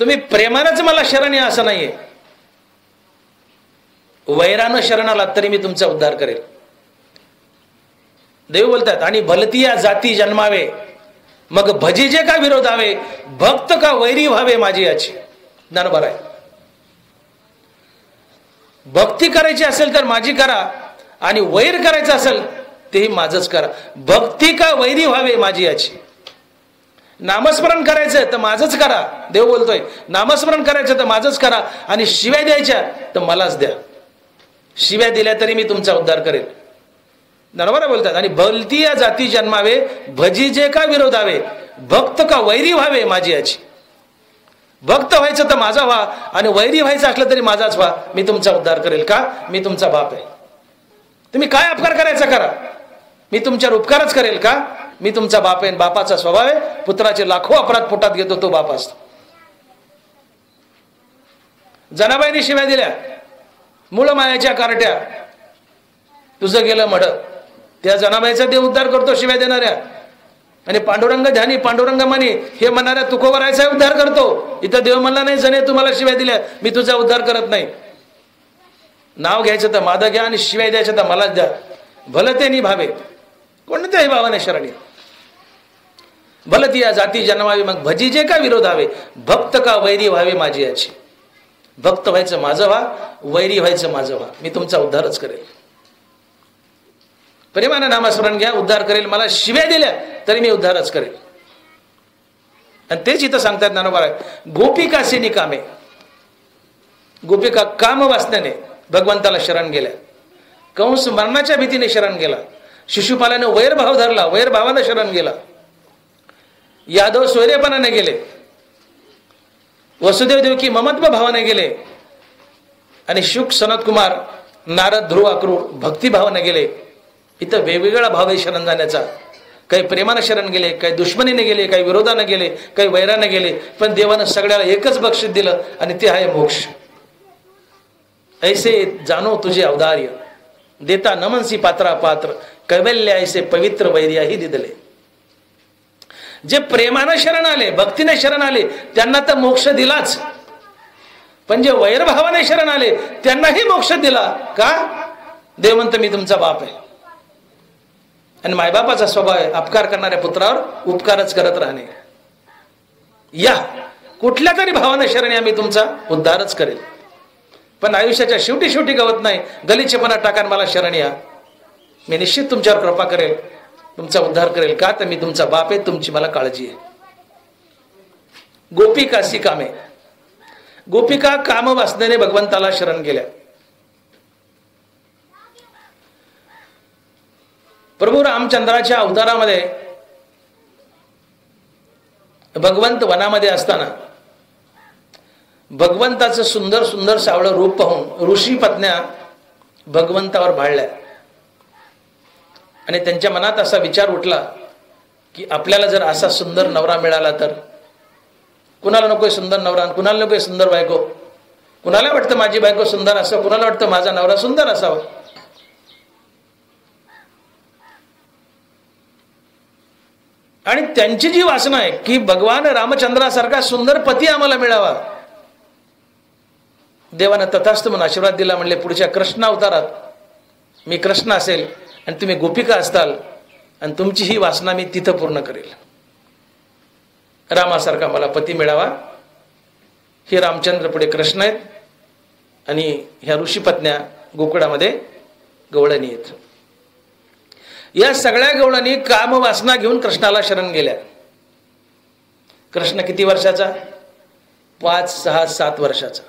तुम्ही प्रेमानंच मला शरण या असं नाहीये, वैरानं शरण आलात तरी मी तुमचा उद्धार करेल. देव बोलतात आणि भलतिया जाती जन्मावे, मग भजीजे का विरोधावे, भक्त का वैरी व्हावे माझी याची. ज्ञानोबा आहे, भक्ती करायची असेल तर माझी करा, आणि वैर करायचं असेल तेही माझंच करा. भक्ती का वैरी व्हावे माझी याची. नामस्मरण करायचं तर माझंच करा, देव बोलतोय. नामस्मरण करायचं तर माझंच करा, आणि शिव्या द्यायच्या तर मलाच द्या. शिव्या दिल्या तरी मी तुमचा उद्धार करेल. बरोबर बोलतात. आणि भलती या जाती जन्मावे, भजीजे का विरोधावे, भक्त का वैरी व्हावे माझी याची. भक्त व्हायचं तर माझा व्हा, आणि वैरी व्हायचं असलं तरी माझाच व्हा, मी तुमचा उद्धार करेल. का? मी तुमचा बाप आहे. तुम्ही काय अपकार करायचा करा, मी तुमच्यावर उपकारच करेल. का? मी तुमचा बाप आहे. बापाचा स्वभाव आहे, पुत्राचे लाखो अपराध पोटात घेतो तो बाप असतो. जनाबाईंनी शिव्या दिल्या, मूळ मायाच्या कारट्या, तुझं गेलं मड. त्या जनाबाईचा देव उद्धार करतो शिव्या देणाऱ्या. आणि पांडुरंग ध्यानी पांडुरंग म्हणे हे म्हणणाऱ्या तुकोबरायचा उद्धार करतो. इथं देव म्हणला नाही जणे तुम्हाला शिव्या दिल्या, मी तुझा उद्धार करत नाही. नाव घ्यायचं तर माझं घ्या, आणि शिव्या द्यायचं तर मलाच द्या. भलं ते निभावे, कोणत्याही भावाने शरणी. भलती या जाती जन्मावी, मग भजीजे का विरोधावे, भक्त का वैरी व्हावे माझी याची. भक्त व्हायचं माझं व्हा, वैरी व्हायचं माझं व्हा, मी तुमचा उद्धारच करेल. प्रेमाने नामस्मरण घ्या, उद्धार करेल. मला शिव्या दिल्या तरी मी उद्धारच करेल. आणि तेच इथं सांगतात ज्ञानोबा, गोपिका सेनी कामे. गोपिका काम वासनेने भगवंताला शरण गेल्या. कंस मरणाच्या भीतीने शरण गेला. शिशुपालाने वैरभाव धरला, वैरभावाने शरण गेला. यादव स्वैरेपणाने गेले. वसुदेव देवकी ममत्व भावाने गेले. आणि शुक सनत कुमार नारद ध्रुव अक्रूर भक्तिभावाने गेले. इथं वेगवेगळा भाव आहे शरण जाण्याचा. काही प्रेमानं शरण गेले, काही दुश्मनीने गेले, काही विरोधाने गेले, काही वैराने गेले. पण देवानं सगळ्याला एकच बक्षीस दिलं, आणि ते आहे मोक्ष. ऐसे जाणो तुझे अवदार्य, देता नमनसी पात्रा पात्र, कैवल्य ऐसे पवित्र वैर्याही दिदले. जे प्रेमानं शरण आले, भक्तीने शरण आले, त्यांना तर मोक्ष दिलाच. पण जे वैरभावाने शरण आले त्यांनाही मोक्ष दिला. का? देव म्हणतो मी तुमचा बाप आहे. आणि मायबापाचा स्वभाव आहे अपकार करणाऱ्या पुत्रावर उपकारच करत राहणे. या कुठल्या तरी भावानं शरणी आम्ही तुमचा उद्धारच करेल. पण आयुष्याच्या शेवटी शेवटी गवत नाही, गलिचेपणा टाका मला शरण या, मी निश्चित तुमच्यावर कृपा करेल, तुमचा उद्धार करेल. का तर मी तुमचा बाप आहे, तुमची मला काळजी आहे. गोपिकासी कामे, गोपिका काम वासनेने भगवंताला शरण गेल्या. प्रभू रामचंद्राच्या अवतारामध्ये भगवंत वनामध्ये असताना भगवंताचं सुंदर सुंदर सावळं रूप पाहून ऋषी पत्न्या भगवंतावर भाळल्या आणि त्यांच्या मनात असा विचार उठला की आपल्याला जर असा सुंदर नवरा मिळाला तर. कुणाला नकोय सुंदर नवरा, कुणाला नकोय सुंदर बायको. कुणाला वाटतं माझी बायको सुंदर असावं, कुणाला वाटतं माझा नवरा सुंदर असावा. आणि त्यांची जी वासना आहे की भगवान रामचंद्रासारखा सुंदर पती आम्हाला मिळावा, देवानं तथास्तु म्हणून आशीर्वाद दिला. म्हणले पुढच्या कृष्ण अवतारात मी कृष्ण असेल आणि तुम्ही गोपिका असताल आणि तुमची ही वासना मी तिथं पूर्ण करेल. रामासारखा मला पती मिळावा. हे रामचंद्र पुढे कृष्ण आहेत आणि ह्या ऋषीपत्न्या गोकुळामध्ये गवळणी आहेत. या सगळ्या गवळणी काम वासना घेऊन कृष्णाला शरण गेल्या. कृष्ण किती वर्षाचा? 5, 6, 7 वर्षाचा.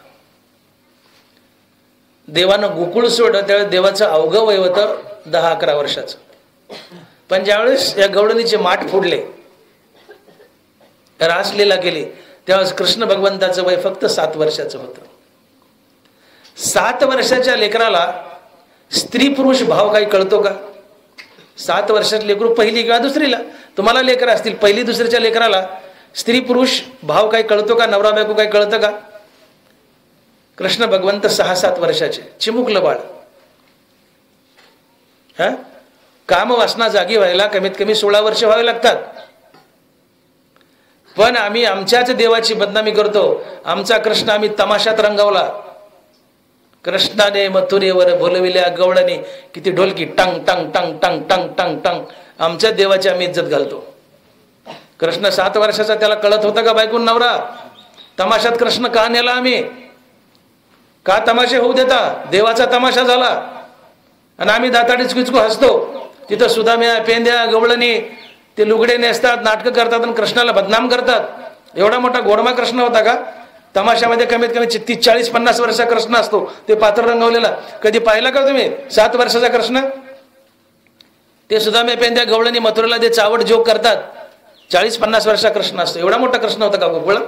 देवानं गोकुळ सोडलं त्यावेळेस देवाचं अवघं वय होतं 10-11 वर्षाचं. पण ज्यावेळेस या गवळणीचे माठ फोडले, रासलीला केली, त्यावेळेस कृष्ण भगवंताचं वय फक्त 7 वर्षाचं होतं. 7 वर्षाच्या लेकराला स्त्री पुरुष भाव काही कळतो का? 7 वर्षात लेकरू पहिली किंवा दुसरीला, तुम्हाला लेकर असतील, पहिली दुसरीच्या लेकराला स्त्री पुरुष भाव काही कळतो का? नवरा बायको काही कळतं का? कृष्ण भगवंत 6-7 वर्षाचे, चिमुकलं बाळ. काम वासना जागी व्हायला कमीत कमी 16 वर्ष व्हावे लागतात. पण आम्ही आमच्याच देवाची बदनामी करतो. आमचा कृष्ण आम्ही तमाशात रंगवला. कृष्णाने मथुरेवर बोलविल्या गवळणी, किती ढोलकी, टंग टंग टंग टंग टंग टंग टंग. आमच्या देवाची आम्ही इज्जत घालतो. कृष्ण 7 वर्षाचा, त्याला कळत होतं का बायकून नवरा? तमाशात कृष्ण का नेला आम्ही? का तमाशे होऊ देता? देवाचा तमाशा झाला आणि आम्ही दाताडीच किचकू हसतो. तिथं सुदाम्या, पेंद्या, गवळणी ते लुगडे नेसतात, नाटकं करतात आणि कृष्णाला बदनाम करतात. एवढा मोठा गोडमा कृष्ण होता का? तमाशामध्ये कमीत कमी 30-40-50 वर्षाचा कृष्ण असतो, ते पात्र रंगवलेला. कधी पाहिला का तुम्ही 7 वर्षाचा कृष्ण? ते सुदाम्या, पेंद्या, गवळणी मथुरेला ते चावड जोक करतात. 40-50 वर्षाचा कृष्ण असतो. एवढा मोठा कृष्ण होता का गोकुळा?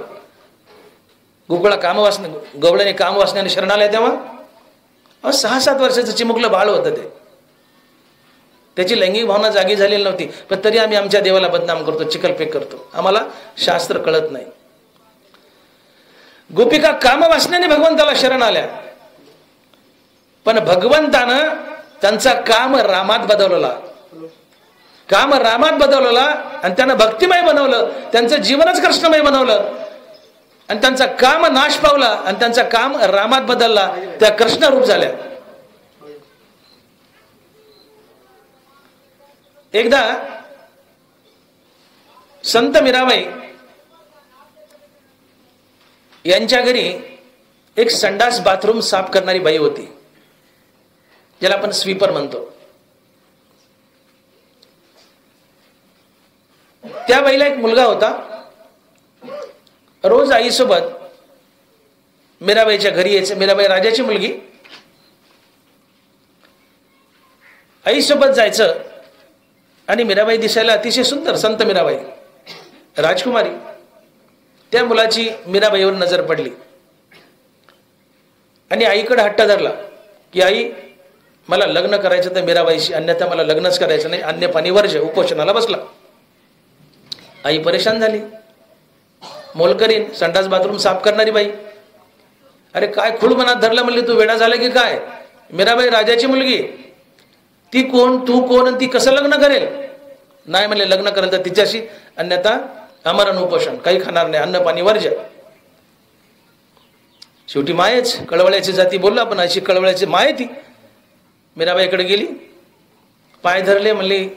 गोकुळा कामवासने, गवळणी कामवासनेने शरणालय तेव्हा 6-7 वर्षाचं चिमुकलं बाळ होतं ते. त्याची लैंगिक भावना जागी झालेली नव्हती, पण तरी आम्ही आमच्या देवाला बदनाम करतो, चिकलपेक करतो. आम्हाला शास्त्र कळत नाही. गोपिका कामवासनेने भगवंताला शरण आल्या, पण भगवंतानं त्यांचा काम रामात बदलवला. काम रामात बदलवला आणि त्यांना भक्तिमय बनवलं. त्यांचं जीवनच कृष्णमय बनवलं आणि त्यांचा काम नाश पावला आणि त्यांचा काम रामात बदलला. त्या कृष्ण रूप झाल्या. एकदा संत मीराबाई यांच्या घरी एक संडास बाथरूम साफ करणारी बाई होती, ज्याला आपण स्वीपर म्हणतो. त्या बाईला एक मुलगा होता. रोज आईसोबत मीराबाईच्या घरी यायचं. मीराबाई राजाची मुलगी. आईसोबत जायचं आणि मीराबाई दिसायला अतिशय सुंदर. संत मीराबाई, राजकुमारी. त्या मुलाची मीराबाईवर नजर पडली आणि आईकडे हट्ट धरला की आई, मला लग्न करायचं तर मीराबाईशी, अन्यथा मला लग्नच करायचं नाही. अन्य पाणी वर्ज. उपोषणाला बसला. आई परेशान झाली. मोलकरीन, संडास बाथरूम साफ करणारी बाई. अरे काय खूळ मनात धरलं म्हणली, तू वेडा झाला की काय? मीराबाई राजाची मुलगी, ती कोण, तू कोण आणि ती कसं लग्न करेल? नाही म्हणले, लग्न करेल तर तिच्याशी, अन्यथा अमरण उपोषण, काही खाणार नाही, अन्न पाणी वर्ज. शेवटी मायेच, कळवळ्याची जाती बोललो आपण, अशी कळवळ्याची माय ती. मीराबाईकडे गेली, पाय धरले, म्हणली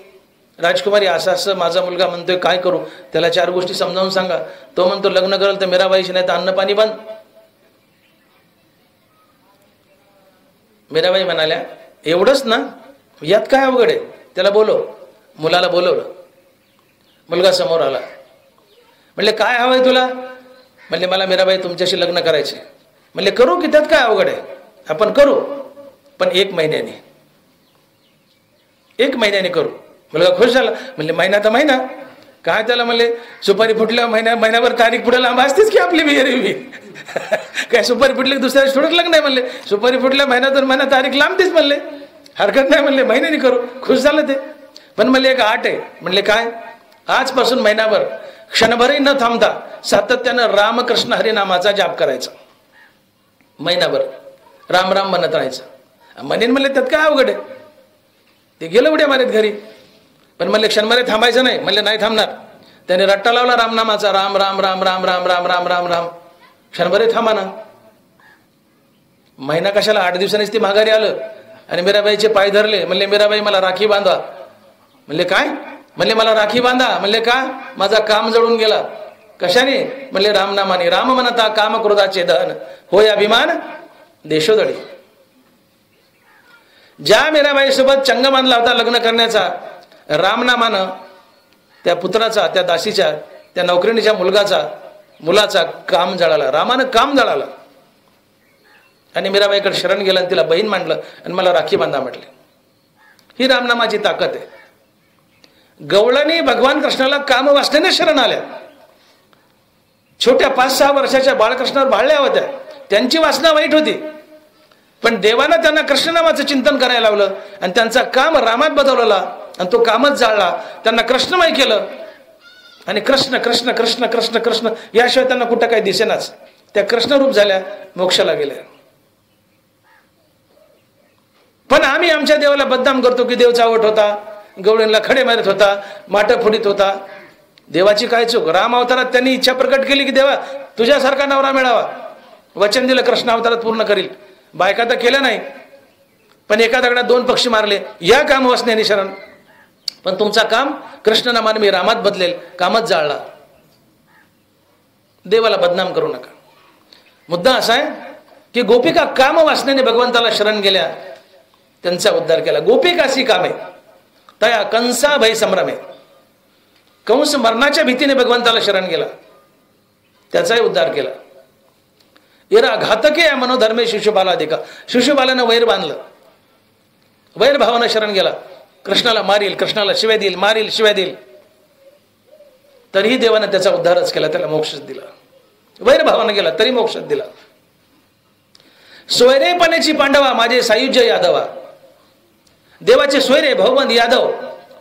राजकुमारी असं असं माझा मुलगा म्हणतोय, काय करू? त्याला 4 गोष्टी समजावून सांगा. तो म्हणतो लग्न करल तर मीराबाईशी, नाही तर अन्न पाणी बंद. मीराबाई म्हणाल्या एवढंच ना, यात काय अवघड आहे? त्याला बोलव. मुलाला बोलवलं. मुलगा समोर आला. म्हणले काय हवंय तुला? म्हणले मला मीराबाई तुमच्याशी लग्न करायचे. म्हणले करू की, त्यात काय अवघड आहे? आपण करू, पण 1 महिन्याने. 1 महिन्याने करू. मुलगा खुश झाला. म्हणले महिना तर महिना काय त्याला? म्हणले सुपारी फुटल्या महिनाभर तारीख पुढे लांब असतेच की आपली बिहेरी. काय सुपारी फुटली दुसऱ्या दिवशी थोडंच लग्न नाही? म्हणले सुपारी फुटल्या महिना तर महिना तारीख लांबतेच. म्हणले हरकत नाही. म्हणले महिन्याने करू. खुश झालं ते. पण म्हणले एक आट आहे. म्हणले काय? आजपासून महिनाभर क्षणभरही न थांबता सातत्यानं रामकृष्ण हरिनामाचा जाप करायचा. महिनाभर राम राम म्हणत राहायचं. म्हणेन म्हणले त्यात काय अवघड आहे? ते गेलं उड्या मारत घरी. पण म्हणले क्षणभर थांबायचं नाही. म्हणले नाही थांबणार. त्याने रट्टा लावला रामनामाचा. राम राम राम राम राम राम राम राम राम. क्षणभर थांबा ना. महिना कशाला? 8 दिवसांनीच ती माघारी आलं आणि मीराबाईचे पाय धरले. म्हणले मीराबाई मला राखी बांधा. म्हणले काय? म्हणले मला राखी बांधा. म्हणले का? माझा काम जळून गेला. कशाने? म्हणले रामनामाने. राम म्हणता काम क्रोधाचे दहन, होय अभिमान देशोदळी. ज्या मीराबाई सोबत चंग बांधला होता लग्न करण्याचा, रामनामानं त्या पुत्राचा, त्या दासीच्या, त्या नौकरीणीच्या मुलाचा काम जळाला. रामानं काम जळाला आणि मीराबाईकडे शरण गेलं आणि तिला बहीण मांडलं आणि मला राखी बांधा म्हटले. ही रामनामाची ताकद आहे. गवळणी भगवान कृष्णाला काम वासनेने शरण आल्या. छोट्या 5-6 वर्षाच्या बाळकृष्णावर भाळल्या होत्या. त्यांची वासना वाईट होती, पण देवानं त्यांना कृष्णनामाचं चिंतन करायला लावलं आणि त्यांचा काम रामात बदलवला आणि तो कामच जाळला. त्यांना कृष्णमय केलं आणि कृष्ण कृष्ण कृष्ण कृष्ण कृष्ण याशिवाय त्यांना कुठं काही दिसेनाच. त्या कृष्णरूप झाल्या, मोक्षाला गेल्या. पण आम्ही आमच्या देवाला बदनाम करतो की देव चावट होता, गवळींना खडे मारत होता, माटं फोडीत होता. देवाची काय चूक? राम अवतारात त्यांनी इच्छा प्रकट केली की देवा तुझ्यासारखा नवरा मिळावा. वचन दिलं कृष्ण अवतारात पूर्ण करील. बायका तर केलं नाही, पण एका दगडात 2 पक्षी मारले. या काम वासनेने शरण. पण तुमचा काम कृष्ण नामाने मी रामात बदलेल, कामच जाळला. देवाला बदनाम करू नका. मुद्दा असा आहे की गोपिका काम वासनेने भगवंताला शरण गेल्या, त्यांचा उद्धार केला. गोपिकासी कामे तया कंसा भय संभ्रमे. कंस मरणाच्या भीतीने भगवंताला शरण गेला, त्याचाही उद्धार केला. इरा घातके मनोधर्मे शिशुपाला देखा. शिशुपालानं वैर बांधलं, वैर भावानं शरण गेला. कृष्णाला मारील, कृष्णाला शिव्या देईल, मारील, शिव्या देईल, तरीही देवानं त्याचा उद्धारच केला, त्याला मोक्षच दिला. वैर भावानं गेला तरी मोक्षच दिला. सोयरेपणाची पांडवा माझे सायुज्य यादवा. देवाचे सोयरे भाऊबंद यादव,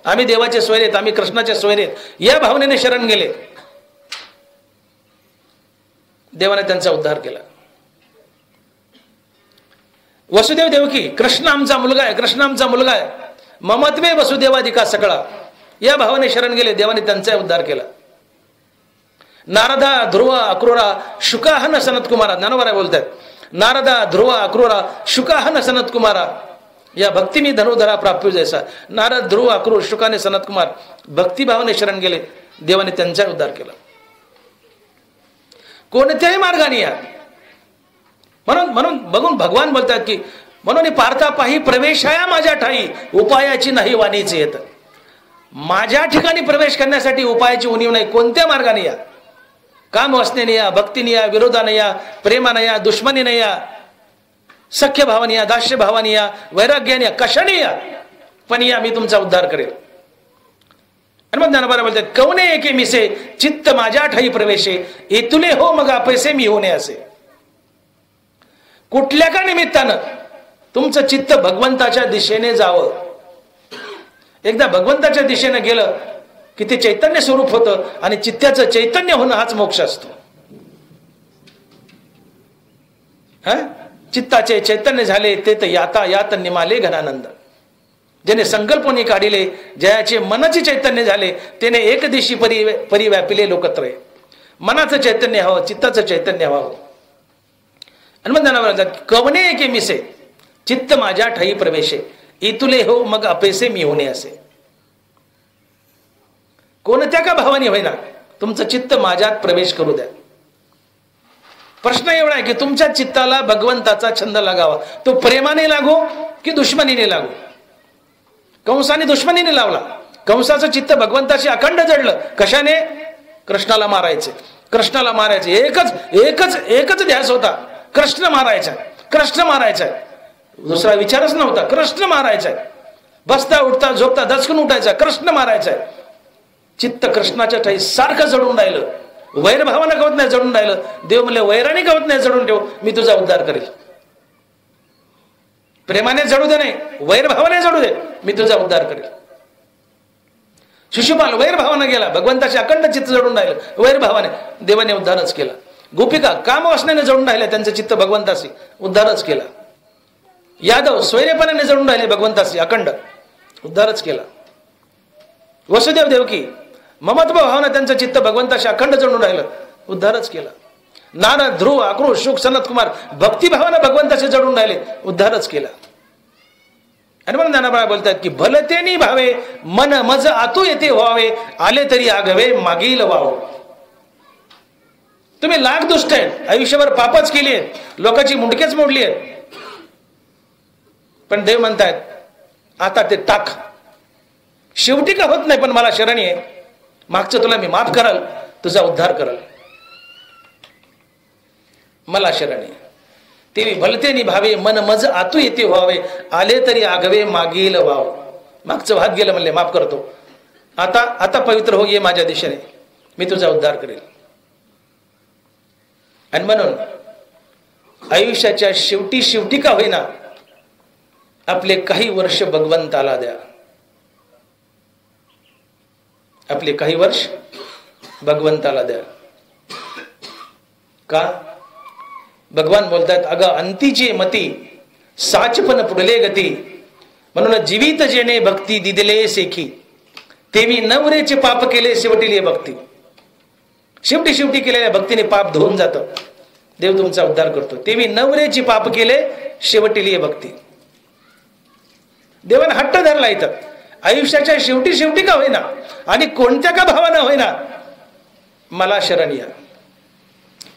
आम्ही देवाचे सोयरेत, आम्ही कृष्णाचे सोयरेत, या भावनेने शरण गेले. देवाने त्यांचा उद्धार केला. वसुदेव देवकी, कृष्ण आमचा मुलगा आहे, कृष्ण आमचा मुलगा आहे, ममत्वे वसुदेवाधिका सकळा, या भावाने शरण गेले. देवाने त्यांचा उद्धार केला. नारदा ध्रुव अक्रूरा शुकाहन सनत कुमारा. ज्ञानोबा बोलतात, नारदा ध्रुव अक्रूरा शुकाहन सनत कुमारा, या भक्ती मी धनुधरा प्राप्य जैसा. नारद ध्रुव अक्रूर शुकाने सनत कुमार भक्तिभावाने शरण गेले. देवाने त्यांचा उद्धार केला. कोणत्याही मार्गाने या. म्हणून बघून भगवान बोलतात की म्हणून पार्था पाही प्रवेशाया माझ्या ठाई, उपायाची नाही वाणीचे येत. माझ्या ठिकाणी प्रवेश करण्यासाठी उपायाची उणीव नाही. कोणत्या मार्गाने या, काम वासनेने या, भक्तीने या, विरोधाने या, प्रेमाने या, दुश्मनीने या, सख्य भावाने या, दास्य भावाने या, वैराग्याने या, कशाने या, पण या, मी तुमचा उद्धार करेल. आणि मग ज्ञानोबा बोलतात, कवने एके मिसे चित्त माझ्या ठाई प्रवेशे, इतुले हो मग पैसे मी होणे असे. कुठल्या का निमित्तानं तुमचं चित्त भगवंताच्या दिशेने जावं. एकदा भगवंताच्या दिशेने गेलं की ते चैतन्य स्वरूप होतं आणि चित्ताचं चैतन्य होणं हाच मोक्ष असतो. चित्ताचे चैतन्य झाले ते तर याता यात निमाले घनानंद. ज्याने संकल्पने काढिले, जयाचे मनाचे चैतन्य झाले, त्याने एक दिशी परिव्यापिले लोकत्रय. मनाचं चैतन्य हवं, चित्ताचं चैतन्य हवं. आणि मग त्यांना म्हणतात, कवने एके मिसे चित्त माझ्या ठाई प्रवेशे, इतुले हो मग अपेसे मी होणे असे. कोणत्या का भावाने होईना तुमचं चित्त माझ्यात प्रवेश करू द्या. प्रश्न एवढा आहे की तुमच्या चित्ताला भगवंताचा छंद लागावा. तो प्रेमाने लागो की दुश्मनीने लागो. कंसाने दुश्मनीने लावला. कंसाचं चित्त भगवंताशी अखंड जडलं. कशाने? कृष्णाला मारायचे, कृष्णाला मारायचे. एकच एकच एकच ध्यास होता, कृष्ण मारायचा, कृष्ण मारायचा. दुसरा विचारच नव्हता. कृष्ण मारायचा. बसता उठता झोपता दचकून उठायचा, कृष्ण मारायचा. चित्त कृष्णाच्या ठाई सारखं जडून राहिलं. वैरभावानं कवत नाही जडून राहिलं. देव म्हणले वैराने कवत नाही जडून ठेव, मी तुझा उद्धार करेल. प्रेमाने जडू दे, नाही वैरभावाने जडू दे, मी तुझा उद्धार करेल. शिशुपाल वैरभावाने गेला, भगवंताशी अखंड चित्त जडून राहिलं. वैरभावाने देवाने उद्धारच केला. गोपिका कामवासनेने जडून राहिले, त्यांचं चित्त भगवंताशी, उद्धारच केला. यादव स्वैरेपणाने जडून राहिले भगवंताशी अखंड, उद्धारच केला. वसुदेव देवकी ममत्व भावना त्यांचं चित्त भगवंताशी अखंड जडून राहिलं, उद्धारच केला. नारद ध्रुव आक्रोश शुक सनत कुमार भक्तिभावानं भगवंताशी जडून राहिले, उद्धारच केला. आणि म्हणून ज्ञानोबा बोलतात की भलतेनी भावे मन मज आतू येते व्हावे, आले तरी आगवे मागील वाव. तुम्ही लाख दुष्ट आहेत, आयुष्यभर पापच केली आहेत, लोकांची मुंडकेच मोडली आहेत, पण देव म्हणतायत आता ते टाक. शेवटी का होत नाही, पण मला शरणी आहे, मागचं तुला मी माफ कराल, तुझा उद्धार कराल, मला शरणी. तेवी भलते निभावे मन मज आतू येते व्हावे, आले तरी आगवे मागील वाव. मागचं वाद गेलं म्हणले माफ करतो, आता आता पवित्र हो, ये माझ्या दिशेने, मी तुझा उद्धार करेल. आणि म्हणून आयुष्याच्या शेवटी शेवटी का होईना आपले काही वर्ष भगवंताला द्या. आपले काही वर्ष भगवंताला द्या. का? भगवान बोलतात अगं अंतीचे मती साचपन पुढले गती, म्हणून जीवित जेणे भक्ती दिदले सेखी, तेवी नवरेचे पाप केले शेवटीले भक्ती. शेवटी शेवटी केलेल्या भक्तीने पाप धुवून जातं, देव तुमचा उद्धार करतो. तेवी नवरेची पाप केले शेवटीली भक्ती. देवाने हट्ट धरला इथं, आयुष्याच्या शेवटी शेवटी का होईना आणि कोणत्या का भावानं होईना मला शरण या.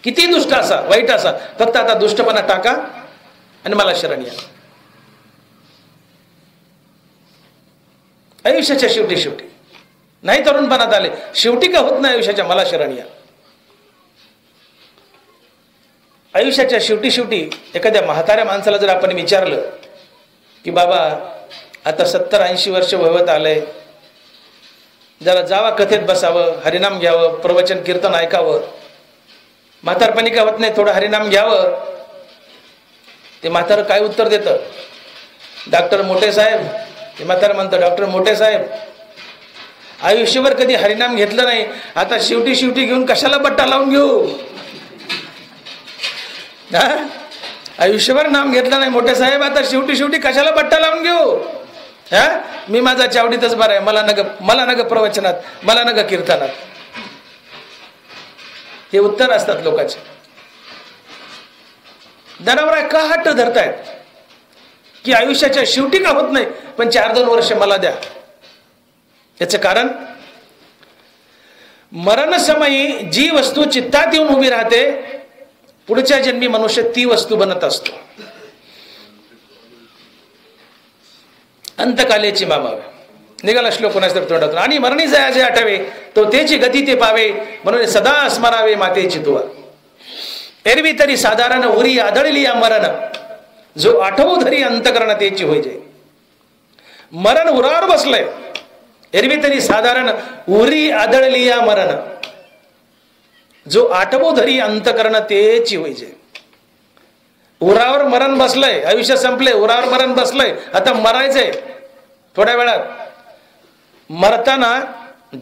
किती दुष्ट असा, वाईट असा, फक्त आता दुष्टपणा टाका आणि मला शरण या. आयुष्याच्या शेवटी शेवटी नाही, तरुणपणात आले, शेवटी का होत नाही आयुष्याच्या, मला शरण या. आयुष्याच्या शेवटी शेवटी एखाद्या म्हाताऱ्या माणसाला जर आपण विचारलं की बाबा आता 70-80 वर्ष वयवत आलंय, जरा जावा कथेत बसावं, हरिनाम घ्यावं, प्रवचन कीर्तन ऐकावं, म्हातारपणी का होत नाही, थोडं हरिनाम घ्यावं, ते म्हातारं काय उत्तर देतं? डॉक्टर मोठे साहेब. ते म्हातारं म्हणतं डॉक्टर मोठे साहेब आयुष्यभर कधी हरिनाम घेतलं नाही, आता शेवटी शेवटी घेऊन कशाला बट्टा लावून घेऊ? आयुष्यभर नाम घेतलं नाही मोठे साहेब, आता शेवटी शेवटी कशाला बट्टा लावून घेऊ? मी माझा चावडीतच बरा आहे, मला नग प्रवचनात, मला नग कीर्तनात. हे उत्तर असतात लोकांचे. जनावर का हट्ट धरतायत की आयुष्याच्या शेवटी का होत नाही, पण 4-2 वर्ष मला द्या? याचं कारण मरणसमयी जी वस्तू चित्तात येऊन उभी राहते, पुढच्या जन्मी मनुष्य ती वस्तू बनत असतो. अंतकालेची मामावे निघाला श्लोक कोणाच्या तोंडातून. आणि मरणी जया जे आठवे तो त्याची गती ते पावे, म्हणून सदा स्मरावे मातेची तुवा. एरवी तरी साधारण उरी आदळली या मरण, जो आठवू धरी अंतकरण त्याची होय जे. मरण उरावर बसलंय, एरवी तरी साधारण उरी आदळली या मरण, जो आठवू धरी अंतकरण तेची होय जे. उरावर मरण बसलंय, आयुष्य संपले, उरावर मरण बसलंय, आता मरायचंय थोड्या वेळात. मरताना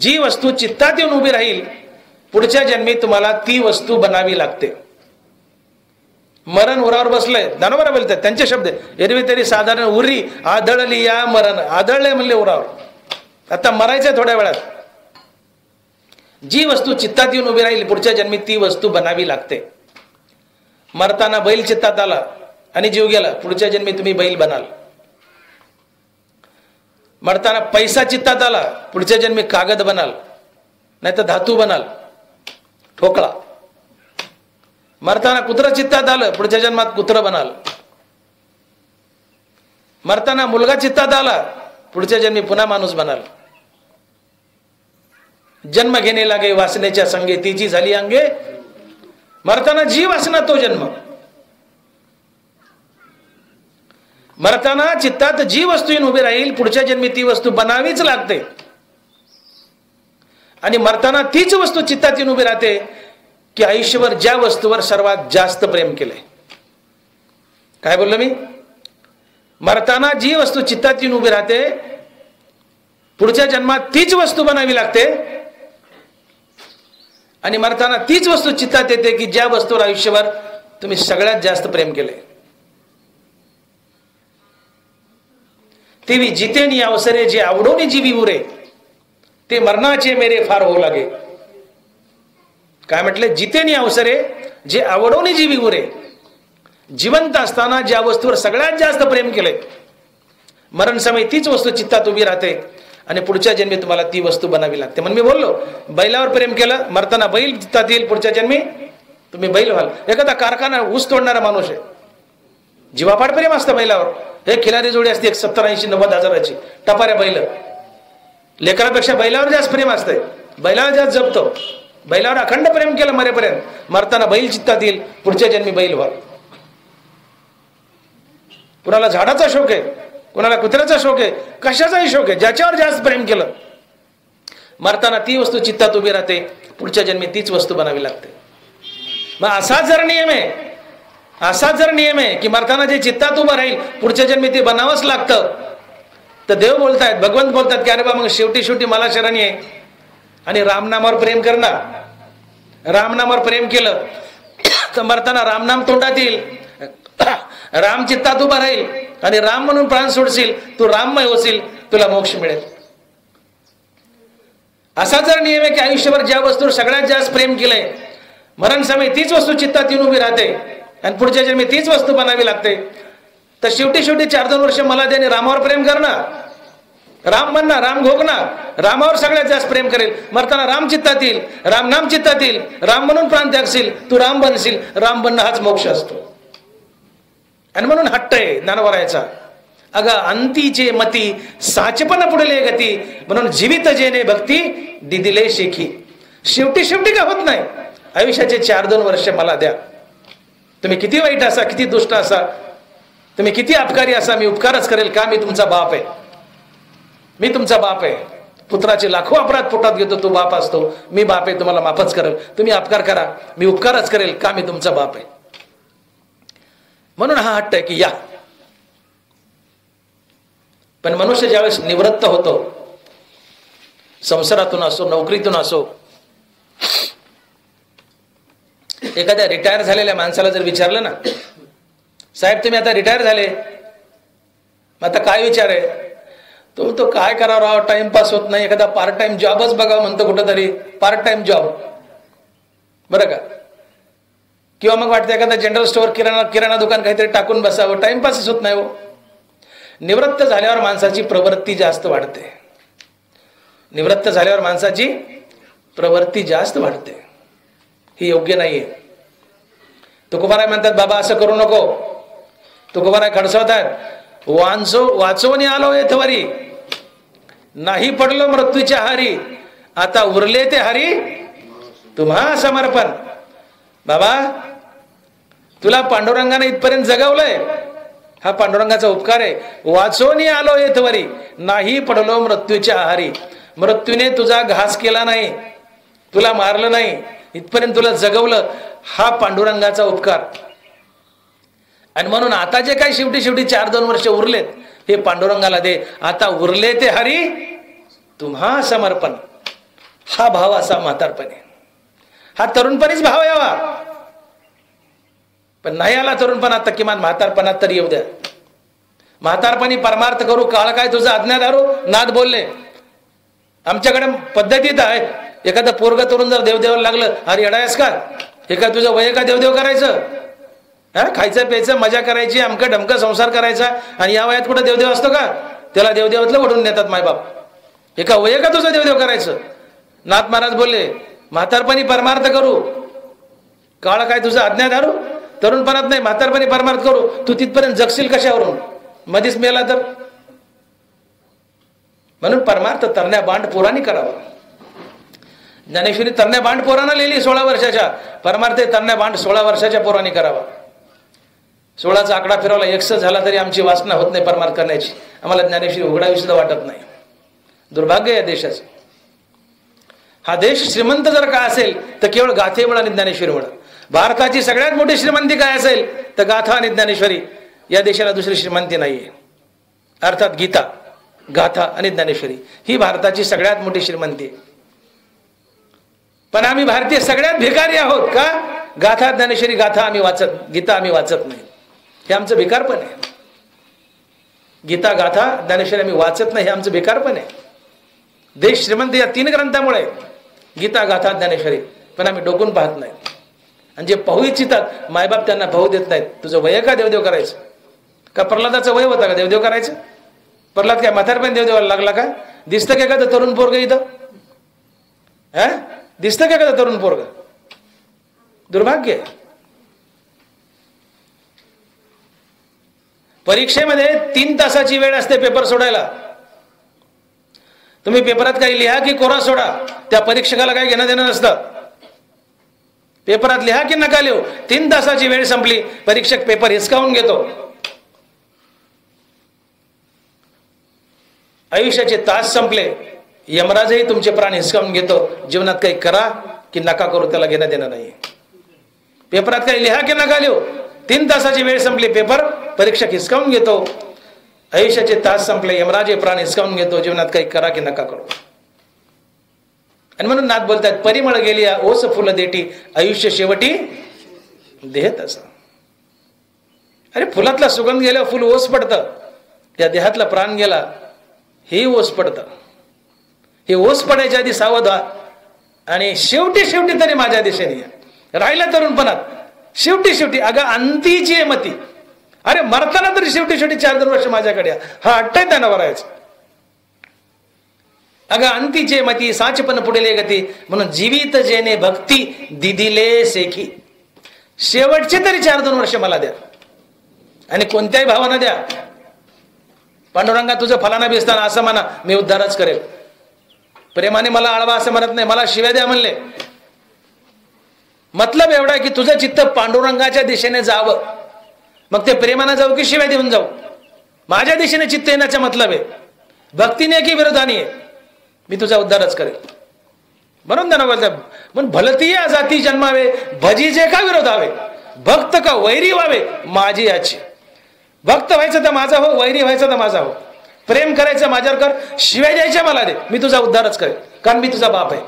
जी वस्तू चित्तात येऊन उभी राहील, पुढच्या जन्मी तुम्हाला ती वस्तू बनावी लागते. मरण उरावर बसलंय, दानोबा बोलतात त्यांचे शब्द, एरवी तरी साधारण उरी आदळली या मरण, आदळले म्हणले उरावर, आता मरायचंय थोड्या वेळात. जी वस्तू चित्तात येऊन उभी राहील, पुढच्या जन्मी ती वस्तू बनावी लागते. मरताना बैल चित्तात आला आणि जीव गेला, पुढच्या जन्मी तुम्ही बैल बनाल. मरताना पैसा चित्तात आला, पुढच्या जन्मी कागद बनाल. नाही तर धातू बनाल, ठोकळा. मरताना कुत्र चित्तात आलं, पुढच्या जन्मात कुत्र बनाल. मरताना मुलगा चित्तात आला, पुढच्या जन्मी पुन्हा माणूस बनाल. जन्म घेणे लागे वासनेच्या संगे, तिची झाली अंगे. मरताना जी वासना तो जन्म. मरताना चित्तात जी वस्तू येऊन उभी राहील, पुढच्या जन्मी ती वस्तू बनावीच लागते. आणि मरताना तीच वस्तू चित्तात येऊन उभी राहते की आयुष्यभर ज्या वस्तूवर सर्वात जास्त प्रेम केलंय. काय बोललो मी? मरताना जी वस्तू चित्तात येऊन उभी राहते, पुढच्या जन्मात तीच वस्तू बनावी लागते. आणि मरताना तीच वस्तू चित्तात येते की ज्या वस्तूवर आयुष्यभर तुम्ही सगळ्यात जास्त प्रेम केले. तेवी जितेनी अवसरे जे आवडोनी जीवी उरे, ते मरणाचे मेरे फार होऊ लागे. काय म्हटले? जितेनी अवसरे जे आवडोनी जीवी उरे. जिवंत असताना ज्या वस्तूवर सगळ्यात जास्त प्रेम केले, मरण समय तीच वस्तू चित्तात उभी राहते आणि पुढच्या जन्मी तुम्हाला ती वस्तू बनावी लागते. म्हणून मी बोललो, बैलावर प्रेम केलं, मरताना बैल चित्तात येईल, पुढच्या जन्मी तुम्ही बैल व्हाल. एखादा कारखाना ऊस तोडणारा माणूस आहे, जीवापाड प्रेम असतं बैलावर. हे खिलारी जोडी असते 70-80-90 हजाराची, टपाऱ्या बैल. लेकरापेक्षा बैलावर जास्त प्रेम असतंय, बैलावर जास्त जपतो. बैलावर अखंड प्रेम केलं मरेपर्यंत, मरताना बैल चित्तात येईल, पुढच्या जन्मी बैल व्हाल. कुणाला झाडाचा शौक आहे, कुणाला कुत्र्याचा शौक आहे, कशाचाही शौक आहे, ज्याच्यावर जास्त प्रेम केलं, मरताना ती वस्तू चित्तात उभी राहते, पुढच्या जन्मी तीच वस्तू बनावी लागते. मग असाच जर नियम आहे, असाच जर नियम आहे की मरताना जे चित्तात उभं राहील, पुढच्या जन्मी ते बनावंच लागतं, तर देव बोलतायत, भगवंत बोलतात की अरे बा, मग शेवटी मला शरणी आहे आणि रामनामावर प्रेम करणार. रामनामावर प्रेम केलं तर मरताना रामनाम तोंडात येईल, राम चित्तात उभा राहील आणि राम म्हणून प्राण सोडशील, तू राममय होशील, तुला मोक्ष मिळेल. असा जर नियम आहे की आयुष्यभर ज्या वस्तूवर सगळ्यात जास्त प्रेम केलंय, मरण समय तीच वस्तू चित्तात येऊन उभी राहते आणि पुढच्या जन्मी तीच वस्तू बनावी लागते, तर शेवटी 4-2 वर्ष मला त्याने रामावर प्रेम करणार, राम म्हणणार, राम घोकणार, रामावर सगळ्यात जास्त प्रेम करेल. मरताना राम चित्तात येईल, राम नाम चित्तात येईल, राम म्हणून प्राण त्यागशील, तू राम बनशील. राम बनणं हाच मोक्ष असतो. आणि म्हणून हट्ट आहे ज्ञानवरायचा, अगं अंतीचे मती साचपण पुढले गती, म्हणून जीवित जेने भक्ती दिदिले शेखी. शेवटी का होत नाही, आयुष्याचे 4-2 वर्ष मला द्या. तुम्ही किती वाईट असा, किती दुष्ट असा, तुम्ही किती अपकारी असा, मी उपकारच करेल. का? मी तुमचा बाप आहे, मी तुमचा बाप आहे. पुत्राचे लाखो अपराध पोटात घेतो तो बाप असतो, मी बाप आहे, तुम्हाला माफच करेल. तुम्ही अपकार करा, मी उपकारच करेल. का? मी तुमचा बाप आहे. म्हणून हा हट्ट आहे की या. पण मनुष्य ज्यावेळेस निवृत्त होतो, संसारातून असो, नोकरीतून असो, एखाद्या रिटायर झालेल्या माणसाला जर विचारलं ना, साहेब तुम्ही आता रिटायर झाले, मग आता काय विचार आहे? तो काय करावं, टाइमपास होत नाही, एखादा पार्ट टाइम जॉबच बघावं म्हणतो, कुठंतरी पार्ट टाइम जॉब, बरं का. किंवा मग वाटतं एखादा जनरल स्टोअर, किराणा दुकान काहीतरी टाकून बसावं, टाइमपासच होत नाही हो. निवृत्त झाल्यावर माणसाची प्रवृत्ती जास्त वाढते, निवृत्त झाल्यावर माणसाची प्रवृत्ती जास्त वाढते. ही योग्य नाहीये. तुकोबाराय म्हणतात, बाबा असं करू नको. तुकोबाराय खडसवतात, वाचवणी आलो येथवरी, नाही पडलो मृत्यूच्या हारी, आता उरले ते हरी तुम्हा समर्पण. बाबा तुला पांडुरंगाने इथपर्यंत जगवलंय, हा पांडुरंगाचा उपकार आहे. वाचवणी आलो येथवरी, नाही पडलो मृत्यूच्या आहारी. मृत्यूने तुझा घास केला नाही, तुला मारलं नाही, इथपर्यंत तुला जगवलं, हा पांडुरंगाचा उपकार. आणि म्हणून आता जे काही शेवटी 4-2 वर्ष उरलेत, हे पांडुरंगाला दे. आता उरले ते हरी तुम्हा समर्पण. हा भाव असा म्हातारपणी, हा तरुणपणीच भाव यावा. पण नाही आला तरुणपणात, तर किमान म्हातारपणात तरी येऊ द्या. म्हातारपणी परमार्थ करू, काळ काय तुझा आज्ञा दारू, नाद बोलले. आमच्याकडे पद्धतीत आहे, एखादा पोरग तरुण जर देवदेवाला लागलं, अरे येडायस का, हे काय तुझं वय का देवदेव करायचं, हा खायचं प्यायचं मजा करायची, अमकं ढमकं संसार करायचा, आणि या वयात कुठं देवदेव असतो का? त्याला देवदेवातलं ओढून नेतात मायबाप. हे का वय का तुझं देवदेव करायचं? नाथ महाराज बोलले, म्हातारपणी परमार्थ करू, काळ काय तुझं आज्ञा धरू, तरुणपणात नाही म्हातारपणी परमार्थ करू. तू तिथपर्यंत जगशील कशावरून, मधीच मेला तर. म्हणून परमार्थ तरण्या बांड पोरांनी करावा. ज्ञानेश्वरी तरण्या बांड पोरांना लिहिली 16 वर्षाच्या, परमार्थ तरण्या बांड 16 वर्षाच्या पोरांनी करावा. 16चा आकडा फिरवला 100 झाला तरी आमची वासना होत नाही परमार्थ करण्याची. आम्हाला ज्ञानेश्वरी उघडावी सुद्धा वाटत नाही. दुर्भाग्य या देशाचं. हा देश श्रीमंत जर का असेल तर केवळ गाथेमुळे आणि ज्ञानेश्वरीमुळे. भारताची सगळ्यात मोठी श्रीमंती काय असेल तर गाथा आणि ज्ञानेश्वरी. या देशाला दुसरी श्रीमंती नाहीये. अर्थात गीता, गाथा आणि ज्ञानेश्वरी ही भारताची सगळ्यात मोठी श्रीमंती. पण आम्ही भारतीय सगळ्यात भिकारी आहोत का? गाथा ज्ञानेश्वरी गाथा आम्ही वाचत, गीता आम्ही वाचत नाही. हे आमचं भिकारपण आहे. गीता गाथा ज्ञानेश्वरी आम्ही वाचत नाही, हे आमचं भिकारपण आहे. देश श्रीमंत या 3 ग्रंथामुळे, गीता गाथा ज्ञानेश्वरी. पण आम्ही डोकून पाहत नाही. आणि जे पाहू इच्छितात मायबाप त्यांना पाहू देत नाहीत. तुझं वय का देवदेव करायचं? का प्रल्हादाचं वय होता का देवदेव करायचं? प्रल्हाद काय म्हातारपण देवदेवाला लागला का? दिसतं का एखादं तरुण पोरग इथं? दिसतं का एखादं तरुण पोरग? दुर्भाग्य आहे. परीक्षेमध्ये 3 तासाची वेळ असते पेपर सोडायला. तुम्ही पेपरात काही लिहा की कोरा सोडा, त्या परीक्षकाला काही घेणं देणं नसतं. पेपरात लिहा की नका लिहू, 3 तासाची वेळ संपली, परीक्षक पेपर हिसकावून घेतो. आयुष्याचे तास संपले, यमराजही तुमचे प्राण हिसकावून घेतो. जीवनात काही करा की नका करू, त्याला घेणं देणं नाही. पेपरात काही लिहा की नका लिहू, 3 तासाची वेळ संपली, पेपर परीक्षक हिसकावून घेतो. आयुष्याचे तास संपले, यमराजे प्राण हिसकावून घेतो. जीवनात काही करा की नका करू. आणि म्हणून नाथ बोलतात, परिमळ गेली ओस फुल देठी, आयुष्य शेवटी देह तसा. अरे फुलातला सुगंध गेल्यावर फुल ओस पडतं, त्या देहातला प्राण गेला हे ओस पडतं. हे ओस पडायच्या आधी सावध व्हा. आणि शेवटी शेवटी तरी माझ्या दिशेने राहिला तरुणपणात, शेवटी शेवटी अगं अंतीची आहे मती. अरे मरताना तरी शेवटी शेवटी 4-2 वर्ष माझ्याकडे हा अट्टाय त्यांना वरायचं. अगं अंतीचे मती साचपण पुढेले गती, म्हणून जीवित जेने भक्ती दिदिले सेखी. शेवटचे तरी 4-2 वर्ष मला द्या, आणि कोणत्याही भावानं द्या. पांडुरंगा तुझं फलाना बिस्ताना असं म्हणा, मी उद्धारच करेल. प्रेमाने मला आळवा असं म्हणत नाही, मला शिव्या द्या म्हणले. मतलब एवढा आहे की तुझं चित्त पांडुरंगाच्या दिशेने जावं. मग ते प्रेमाने जाऊ की शिव्या देऊन जाऊ, माझ्या दिशेने चित्त येण्याचा मतलब आहे. भक्तीने की विरोधाने आहे, मी तुझा उद्धारच करेल. म्हणून त्यांना बोलतात, म्हणून भलती या जाती जन्मावे, भजीचे का विरोधावे, भक्त का वैरी व्हावे माझी याची. भक्त व्हायचं तर माझा हो, वैरी व्हायचं तर माझा हो. प्रेम करायचं माझ्यावर कर, शिव्या द्यायच्या मला दे, मी तुझा उद्धारच करेल, कारण मी तुझा बाप आहे.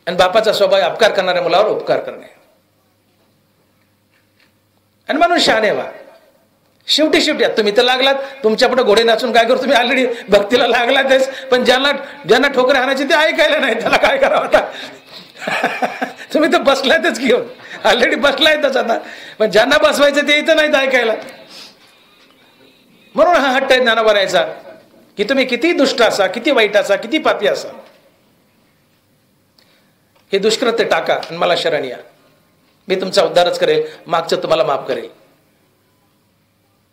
आणि बापाचा स्वभाव अपकार करणाऱ्या मुलावर उपकार करणे. आणि म्हणून शहाणे व्हा. शेवटी शेवटी तुम्ही तर लागलात, तुमच्या पुढे घोडे नाचून काय करू, तुम्ही ऑलरेडी भक्तीला लागलातच. पण ज्यांना ठोकरे हाणायचे ते ऐकायला नाही, त्याला काय करावं आता. तुम्ही तर बसलायतच घेऊन, ऑलरेडी बसलायतच आता. पण ज्यांना बसवायचं ते इथं नाहीत ऐकायला. म्हणून हा हट्ट आहे ज्ञानावर यायचा की तुम्ही किती दुष्ट असा, किती वाईट असा, किती पापी असा, हे दुष्कृत्य टाका आणि मला शरण या, मी तुमचा उद्धारच करेल, मागचं तुम्हाला माफ करेल.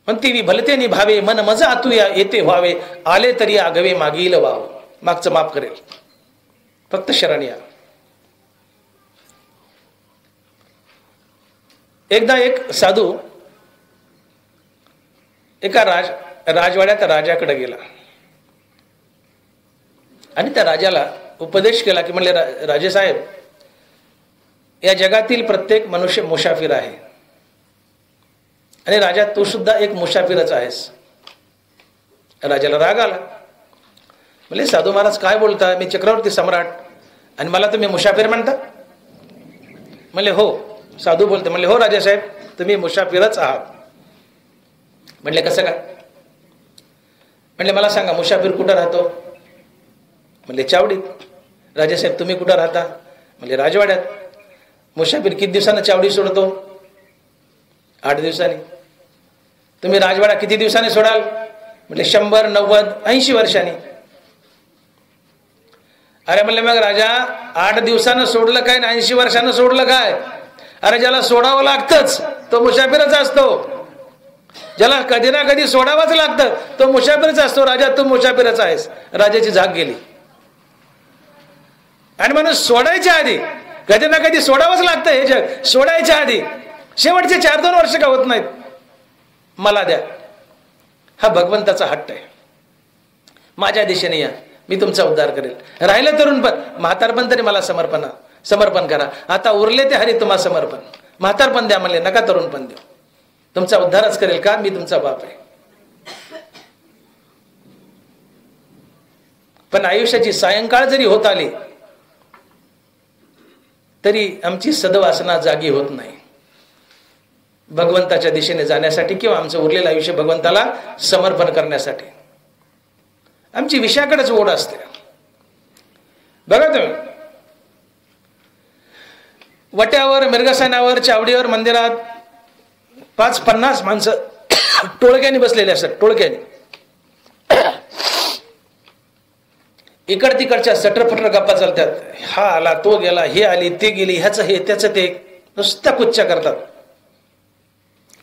म्हणती भलते निभावे मन मज आतुया येते व्हावे, आले तरी आगवे मागील वाव. मागचं माफ करेल, फक्त शरण या. एकदा एक साधू एका राजवाड्यात राजाकडे गेला आणि त्या राजाला उपदेश केला की म्हणले, राजे साहेब, या जगातील प्रत्येक मनुष्य मुसाफिर आहे आणि राजा तू सुद्धा एक मुसाफिरच आहेस. राजाला राग आला. म्हणजे साधू महाराज काय बोलता, मी चक्रवर्ती सम्राट आणि मला तुम्ही मुसाफिर म्हणता. म्हणले हो. साधू बोलते. म्हणले हो राजासाहेब, तुम्ही मुसाफिरच आहात. म्हणले कसं काय. म्हणले मला सांगा मुसाफिर कुठं राहतो. म्हणले चावडीत. राजासाहेब तुम्ही कुठं राहता. म्हणले राजवाड्यात. मुसाफिर किती दिवसानं चावडी सोडतो. 8 दिवसांनी. तुम्ही राजवाडा किती दिवसांनी सोडाल. म्हणजे 100, 90, 80 वर्षांनी. अरे म्हणले मग राजा 8 दिवसानं सोडलं काय, 80 वर्षानं सोडलं काय? अरे ज्याला सोडावं लागतंच तो मुसाफिरच असतो, ज्याला कधी ना कधी सोडावंच लागतं तो मुसाफिरच असतो. राजा तू मुसाफिरच आहेस. राजाची झाक गेली. आणि म्हणून सोडायच्या आधी कधी ना कधी सोडावंच लागतं. हे जग सोडायच्या आधी शेवटचे 4-2 वर्ष का होत नाहीत, मला द्या. हा भगवंताचा हट्ट आहे. माझ्या दिशेने या, मी तुमचा उद्धार करेल. राहिलं तरुणपण, म्हातारपण तरी मला समर्पण करा. आता उरले ते हरी तुम्हा समर्पण. म्हातारपण द्या म्हणले, नका तरुणपण देऊ. तुमचा उद्धारच करेल का, मी तुमचा बाप आहे. पण आयुष्याची सायंकाळ जरी होत आली तरी आमची सद्वासना जागी होत नाही भगवंताच्या दिशेने जाण्यासाठी किंवा आमचं उरलेलं आयुष्य भगवंताला समर्पण करण्यासाठी. आमची विषयाकडेच ओढ असते. बघा तुम्ही, वट्यावर, मिरगसानावर, चावडीवर, मंदिरात 50 माणसं टोळक्याने बसलेले असतात. टोळक्याने इकड तिकडच्या सटरफटर गप्पा चालतात. हा आला, तो गेला, हे आली, ते गेली, ह्याचं हे, त्याचं ते, नुसत्या कुच्च्या करतात.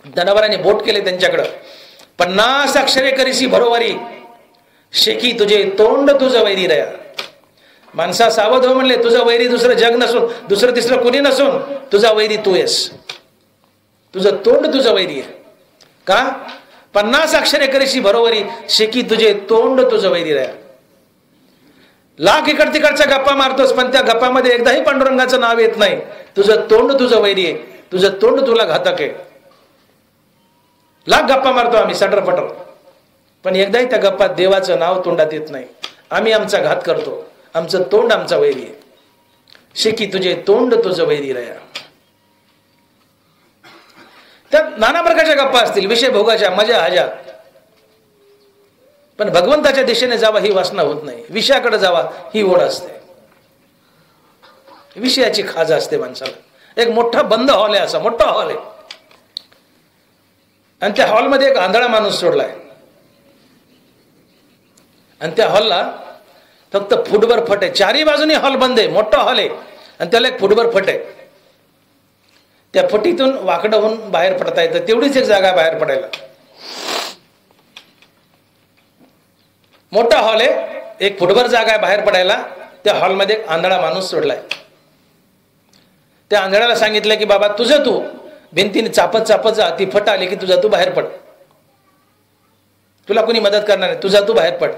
जनावरांनी बोट केले त्यांच्याकडं. 50 अक्षरे करीसी बरोबरी, शेकी तुझे तोंड तुझं वैरी रया. माणसा सावध हो म्हणले, तुझं वैरी दुसरं जग नसून, दुसरं तिसरं कुणी नसून, तुझा वैरी तू आहेस. तुझं तोंड तुझं वैरी आहे. का? 50 अक्षरे करीसी बरोबरी, शेकी तुझे तोंड तुझं वैरी रया. लाख इकड तिकडच्या गप्पा मारतोस, पण त्या गप्पामध्ये एकदाही पांडुरंगाचं नाव येत नाही. तुझं तोंड तुझं वैरी आहे, तुझं तोंड तुला घातक आहे. लाख गप्पा मारतो आम्ही सटरपटर, पण एकदाही त्या गप्पात देवाचं नाव तोंडात येत नाही. आम्ही आमचा घात करतो. आमचं तोंड आमचा वैरी आहे. शेकी तुझे तोंड तुझं वैरी रया. त्यात नाना प्रकारच्या गप्पा असतील, विषय भोगाच्या, मजा हाजा, पण भगवंताच्या दिशेने जावा ही वासना होत नाही. विषयाकडे जावा ही ओढ असते. विषयाची खाज असते माणसाला. एक मोठा बंद हॉल आहे, असा मोठा हॉल आहे, आणि त्या हॉलमध्ये एक आंधळा माणूस सोडलाय. आणि त्या हॉलला फक्त फुटभर फट आहे. चारी बाजूनी हॉल बंद आहे, मोठा हॉल आहे, आणि त्याला एक फुटभर फट आहे. त्या फटीतून वाकडं होऊन बाहेर पडता येतं, तेवढीच एक जागा बाहेर पडायला. मोठा हॉल आहे, एक फुटभर जागा आहे बाहेर पडायला. त्या हॉलमध्ये एक आंधळा माणूस सोडलाय. त्या आंधळ्याला सांगितलं की बाबा तुझं तू भिंतीने चापत चापत जा, ती फट आली की तुझा तू बाहेर पड, तुला कोणी मदत करणार नाही, तुझा तू बाहेर पड.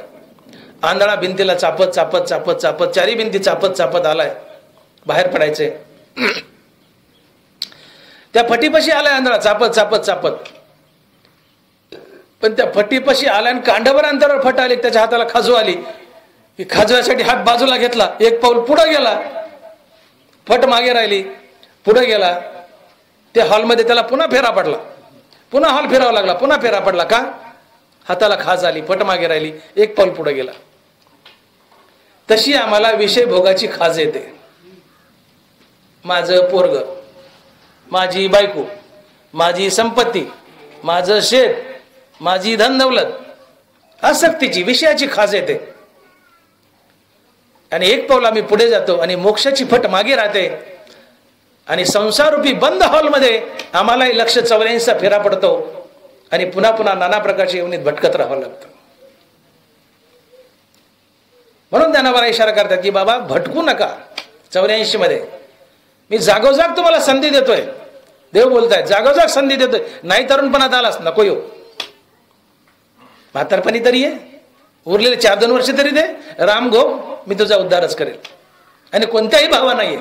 आंधळा भिंतीला चापत चापत चापत चापत, चारी भिंती चापत चापत आलाय, बाहेर पडायचे. त्या फटीपाशी आलाय आंधळा चापत चापत चापत, पण त्या फटीपाशी आला आणि कांडाभर अंतरावर फट आली. त्याच्या हाताला खाजू आली. खाजवायसाठी हात बाजूला घेतला, एक पाऊल पुढे गेला, फट मागे राहिली, पुढे गेला. त्या हॉलमध्ये त्याला पुन्हा फेरा पडला, पुन्हा हॉल फिरावा लागला, पुन्हा फेरा पडला. का? हाताला खाज आली, फट मागे राहिली, एक पाऊल पुढे गेला. तशी आम्हाला विषय भोगाची खाज येते. माझं पोरग, माझी बायको, माझी संपत्ती, माझं शेत, माझी धन दौलत, आसक्तीची, विषयाची खाज येते. आणि एक पाऊल आम्ही पुढे जातो आणि मोक्षाची फट मागे राहते. आणि संसारूपी बंद हॉलमध्ये आम्हालाही 184 फेरा पडतो आणि पुन्हा पुन्हा नाना प्रकारच्या योनीत भटकत राहावं लागतं. म्हणून ज्ञानाबाई इशारा करतात की बाबा भटकू नका. 84 मध्ये मी जागोजाग तुम्हाला संधी देतोय. देव बोलताय जागोजाग संधी देतोय. नाही तरुणपणात आलास नको येऊ, म्हातारपणी तरी ये, उरलेले 4-2 वर्ष तरी दे, राम गो, मी तुझा उद्धारच करेल. आणि कोणत्याही भावा नाहीये,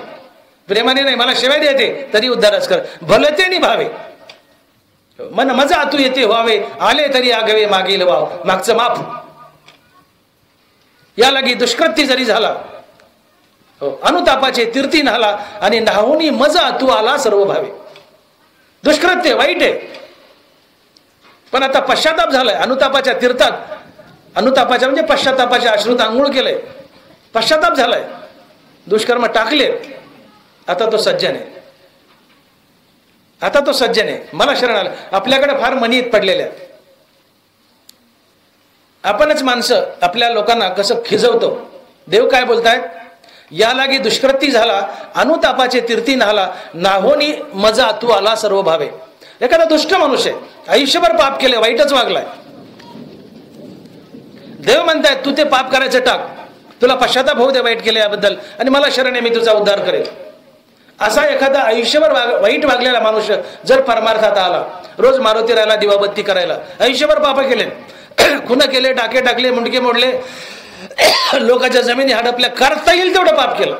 प्रेमाने नाही, मला शिवाय देते तरी उद्धारच कर. भलतेने भावे मन मजा आतू येते व्हावे, आले तरी आगवे मागील वाव, मागचं माफ. या लागी दुष्कृत्य जरी झाला, अनुतापाचे तीर्थी नाला, आणि नाहुनी मजा तू आला सर्व भावे. दुष्कृत्य वाईट आहे, पण आता पश्चाताप झालाय. अनुतापाच्या तीर्थात, अनुतापाच्या म्हणजे पश्चातापाच्या अश्रूत आंघोळ केलंय, पश्चाताप झालाय, दुष्कर्म टाकले. आता तो सज्जन आहे, आता तो सज्जन आहे, मला शरण आलं. आपल्याकडे फार मनीत पडलेल्या, आपणच माणसं आपल्या लोकांना कसं खिजवतो. देव काय बोलतायत? या लागी दुष्कृती झाला, अनुतापाचे तीर्थी नाहला, नाहोनी मजा तू आला सर्व भावे. एखादा दुष्ट मनुष्य आयुष्यभर पाप केले, वाईटच वागलाय. देव म्हणतायत तू ते पाप करायचं टाक, तुला पश्चाताप होऊ दे वाईट केले याबद्दल, आणि मला शरण आहे, मी तुझा उद्धार करेल. असा एखादा आयुष्यभर वाईट वागलेला मनुष्य जर परमार्थात आला, रोज मारुती राहायला, दिवाबत्ती करायला, आयुष्यभर पाप केले, खुन केले, टाके टाकले, मुंडके मोडले, लोकांच्या जमिनी हडपल्या, करता येईल तेवढं पाप केलं,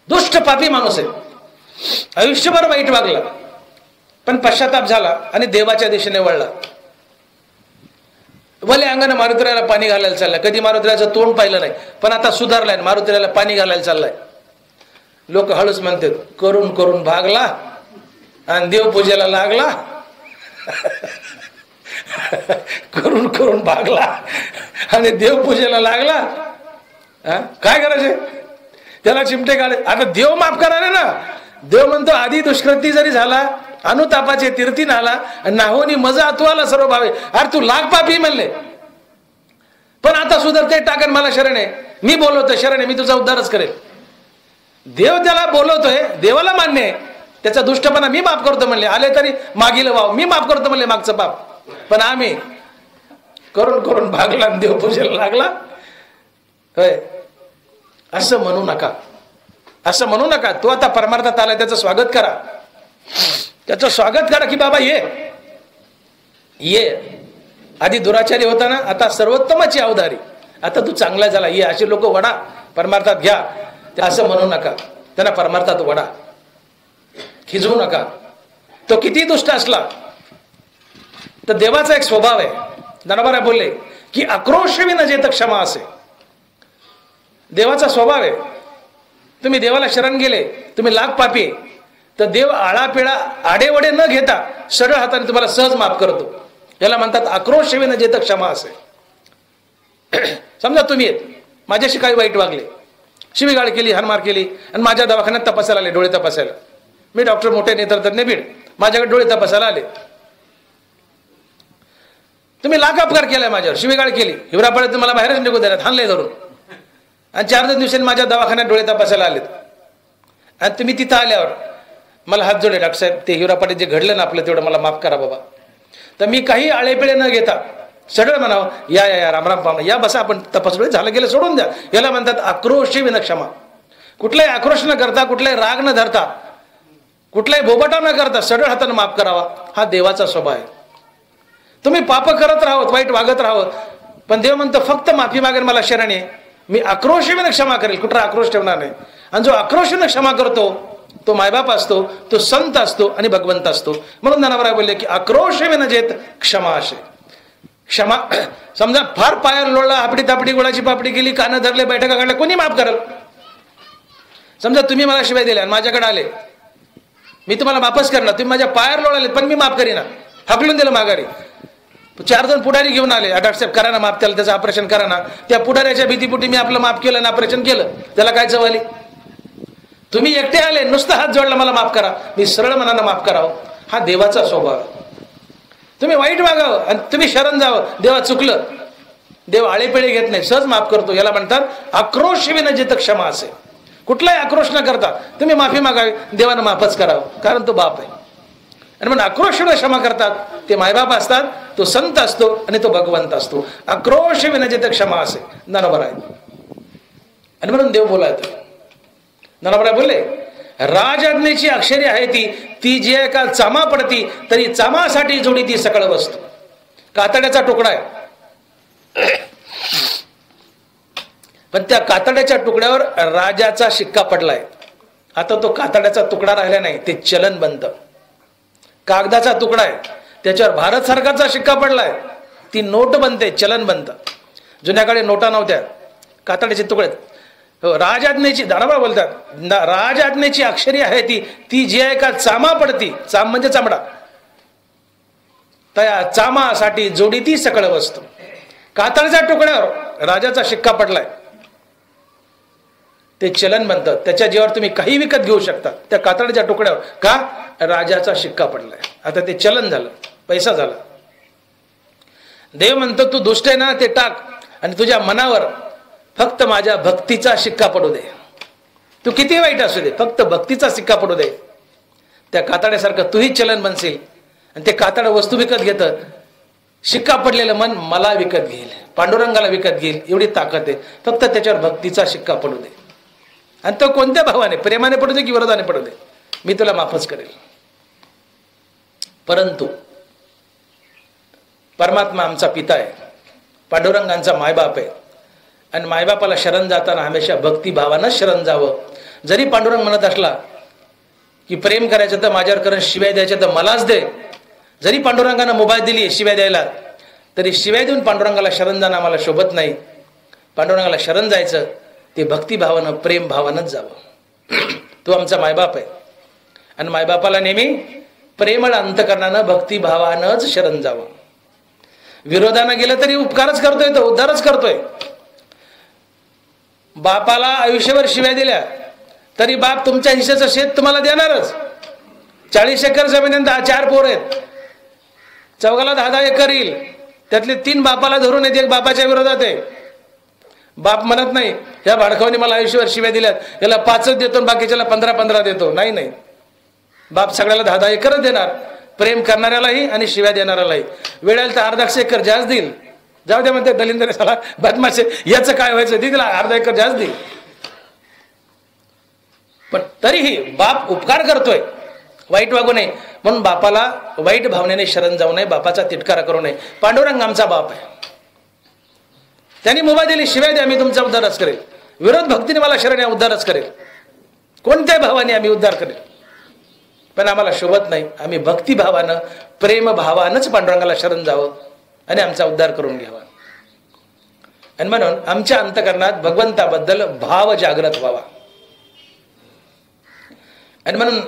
दुष्ट पापी माणूस आहे, आयुष्यभर वाईट वागला, पण पश्चाताप झाला आणि देवाच्या दिशेने वळला. भले अंगाने मारुतीराला पाणी घालायला चाललाय, कधी मारुतीराचं तोंड पाहिलं नाही, पण आता सुधारलाय, मारुतीराला पाणी घालायला चाललाय. लोक हळूच म्हणतात करून करून भागला आणि देवपूजेला लागला. करून करून भागला आणि देवपूजेला लागला. काय करायचे त्याला? चिमटे काढे. आता देव माफ करायला ना. देव म्हणतो आधी दुष्कृती जरी झाला, अनुतापाचे तीर्थी नाला, नाहोनी मजा तुला सर्व भावे. अरे तू लाख पापी म्हणले, पण आता सुधारते टाकन मला शरण आहे, मी बोलवतोय शरण आहे, मी तुझा उद्धारच करेल. देव त्याला बोलवतोय, देवाला मान्य आहे, त्याचा दुष्टपणा मी माफ करतो म्हणले, आले तरी मागील वाव मी माफ करतो म्हणले मागचं पाप. पण आम्ही करून करून भागला, देवपूजेला लागला. होय, असं म्हणू नका, असं म्हणू नका. तो आता परमार्थात आला, त्याचं स्वागत करा, त्याचं स्वागत करा की बाबा ये ये. आधी दुराचारी होता ना, आता सर्वोत्तमाची अवधारी, आता तू चांगला झाला, ये. असे लोक वडा, परमार्थात घ्या, असं म्हणू नका. त्यांना परमार्थात वडा, खिजवू नका. तो किती दुष्ट असला तर देवाचा एक स्वभाव आहे. ज्ञानोबा बोलले की आक्रोश विना जेत क्षमा असे. देवाचा स्वभाव आहे. तुम्ही देवाला शरण गेले, तुम्ही लाख पापी, तर देव आळापिळा आडेवडे न घेता सरळ हाताने तुम्हाला सहज माफ करतो. याला म्हणतात आक्रोश विना जेत क्षमा असे. समजा तुम्ही माझ्याशी काही वाईट वागले, शिवीगाळ केली, हानमार केली, आणि माझ्या दवाखान्यात तपासायला आले, डोळे तपासायला. मी डॉक्टर मोठे नेत्रतज्ञ बीड, माझ्याकडे डोळे तपासायला आले. तुम्ही लाख अपकार केलाय, माझ्यावर शिवीगाळ केली, हिवरापाड्यात मला बाहेरच निघू देण्यात, हाणले धरून, आणि 4 दिवसांनी माझ्या दवाखान्यात डोळे तपासायला आलेत. आणि तुम्ही तिथं आल्यावर मला हात जोडले, डॉक्टर साहेब ते हिवरापाड्यात जे घडलं ना आपलं, तेवढं मला माफ करा बाबा. तर मी काही आळेपिळे न घेता सरळ म्हणावं, या या रामराम पाहुणा, या बसा, आपण तपासलं, झालं गेलं, सोडून द्या. याला म्हणतात आक्रोश विना क्षमा. कुठलाही आक्रोश न करता, कुठलाही राग न धरता, कुठलाही बोबाटा न करता सरळ हाताने माफ करावा, हा देवाचा स्वभाव आहे. तुम्ही पाप करत राहोत, वाईट वागत राहोत, पण देव म्हणतो फक्त माफी मागेल, मला शरण आहे, मी आक्रोश विना क्षमा करेल, कुठला आक्रोश ठेवणार नाही. आणि जो आक्रोश विना क्षमा करतो तो मायबाप असतो, तो संत असतो आणि भगवंत असतो. म्हणून ज्ञानोबा बोलले की आक्रोश विना जेत क्षमा असे. क्षमा, समजा फार पायावर लोळला, आपडी तापडी गुळाची पापडी केली, कानं धरले, बैठका काढल्या, कोणी माफ करल? समजा तुम्ही मला शिवाय दिल्या आणि माझ्याकडे आले, मी तुम्हाला माफच करणार, तुम्ही माझ्या पायावर लोळाले, पण मी माफ करीना, हाकलून दिलं माघारी. 4 जण पुढारी घेऊन आले, डॉक्टर साहेब करा ना माफ, त्याला त्याचं ऑपरेशन करा ना. त्या पुढाऱ्याच्या भीतीपुटी मी आपलं माफ केलं आणि ऑपरेशन केलं, त्याला काय चवली? तुम्ही एकटे आले, नुसतं हात जोडला, मला माफ करा, मी सरळ मनानं माफ करावं, हा देवाचा स्वभाव. तुम्ही वाईट वागावं आणि तुम्ही शरण जावं, देवा चुकलं, देव आळेपिळे घेत नाही, सहज माफ करतो. याला म्हणतात आक्रोश विना जिथं क्षमा असे. कुठलाही आक्रोश न करता तुम्ही माफी मागावी, देवानं माफच करावं, कारण तो बाप आहे. आणि म्हणून आक्रोश विना क्षमा करतात ते मायबाप असतात, तो संत असतो आणि तो भगवंत असतो. आक्रोश विना जिथं क्षमा असे, ज्ञानोबा आहे. आणि म्हणून देव बोलायचं, ज्ञानोबा बोलले राजआज्ञेची अक्षरी आहे ती जे का चामा पडती, तरी चामासाठी जोडी ती सकळ वस्तू. कातड्याचा तुकडा आहे, पण त्या कातड्याच्या तुकड्यावर राजाचा शिक्का पडलाय. आता तो कातड्याचा तुकडा राहिला नाही, ते चलन बनतं. कागदाचा तुकडा आहे, त्याच्यावर भारत सरकारचा शिक्का पडलाय, ती नोट बनते, चलन बनतं. जुन्या काळी नोटा नव्हत्या, कातड्याचे तुकडे. राजआज्ञेची, दानोबा बोलतात राजआज्ञेची अक्षरी आहे ती जी आहे का चामा पडती, चाम म्हणजे चामडा, त्या चामासाठी जोडी ती सकळ वस्तू. कातडच्या तुकड्यावर राजाचा शिक्का पडलाय, ते चलन बनतं, त्याच्या जीवावर तुम्ही काही विकत घेऊ शकता. त्या कातडच्या तुकड्यावर का? राजाचा शिक्का पडलाय, आता ते चलन झालं, पैसा झाला. देव म्हणतो तू दुष्ट आहे ना, ते टाक आणि तुझ्या मनावर फक्त माझ्या भक्तीचा शिक्का पडू दे. तू किती वाईट असू दे, फक्त भक्तीचा शिक्का पडू दे. त्या कातड्यासारखं तूही चलन बनशील आणि ते कातड वस्तू विकत घेतं. शिक्का पडलेलं मन मला विकत घेईल, पांडुरंगाला विकत घेईल, एवढी ताकद आहे. फक्त त्याच्यावर भक्तीचा शिक्का पडू दे. आणि तो कोणत्या भावाने, प्रेमाने पडू दे की विरोधाने पडू दे, मी तुला माफच करेल. परंतु परमात्मा आमचा पिता आहे, पांडुरंगांचा मायबाप आहे. आणि मायबापाला शरण जाताना हमेशा भक्तिभावानं शरण जावं. जरी पांडुरंग म्हणत असला की प्रेम करायचं तर माझ्यावर करून, शिव्या द्यायच्या तर मलाच दे, जरी पांडुरंगानं मुभा दिली शिव्या द्यायला, तरी शिव्या देऊन पांडुरंगाला शरण जाणं आम्हाला शोभत नाही. पांडुरंगाला शरण जायचं ते भक्तिभावानं, प्रेम भावानंच जावं. तो आमचा मायबाप आहे आणि मायबापाला नेहमी प्रेमळ अंतकरणानं भक्तिभावानंच शरण जावं. विरोधानं गेलं तरी उपकारच करतोय, तो उद्धारच करतोय. बापाला आयुष्यभर शिव्या दिल्या तरी बाप तुमच्या हिश्श्याचं शेत तुम्हाला देणारच. 40 एकर जमिनीत 4 पोर आहेत, चौघाला 10 एकर येईल. त्यातले 3 बापाला धरून येते, 1 बापाच्या विरोधात आहे. बाप म्हणत नाही या भाडकावाने मला आयुष्यभर शिव्या दिल्यात, याला 5च देतो बाकीच्याला 15-15 देतो. नाही नाही, बाप सगळ्याला 10 एकरच देणार, प्रेम करणाऱ्यालाही आणि शिव्या देणाऱ्यालाही. वेळेला तर 1/2 एकर जास्त देईल. जाऊ द्या म्हणते दलिंदर साला बदमाशे, याचं काय व्हायचं, दे तिला 1/2 एकर जास्त देईल. पण तरीही बाप उपकार करतोय, वाईट वागू नये म्हणून बापाला वाईट भावनेने शरण जाऊ नये, बापाचा तिटकारा करू नये. पांडुरंग आमचा बाप आहे, त्यांनी मुभा दिली, शिवाय द्या मी तुमचा उद्धारच करेल. विरोध भक्तीने मला शरण या उद्धारच करेल, कोणत्या भावाने आम्ही उद्धार करेल. पण आम्हाला शोभत नाही, आम्ही भक्तिभावानं, प्रेमभावानंच पांडुरंगाला शरण जावं आणि आमचा उद्धार करून घ्यावा. आणि म्हणून आमच्या अंतकरणात भगवंताबद्दल भाव जागृत व्हावा. आणि म्हणून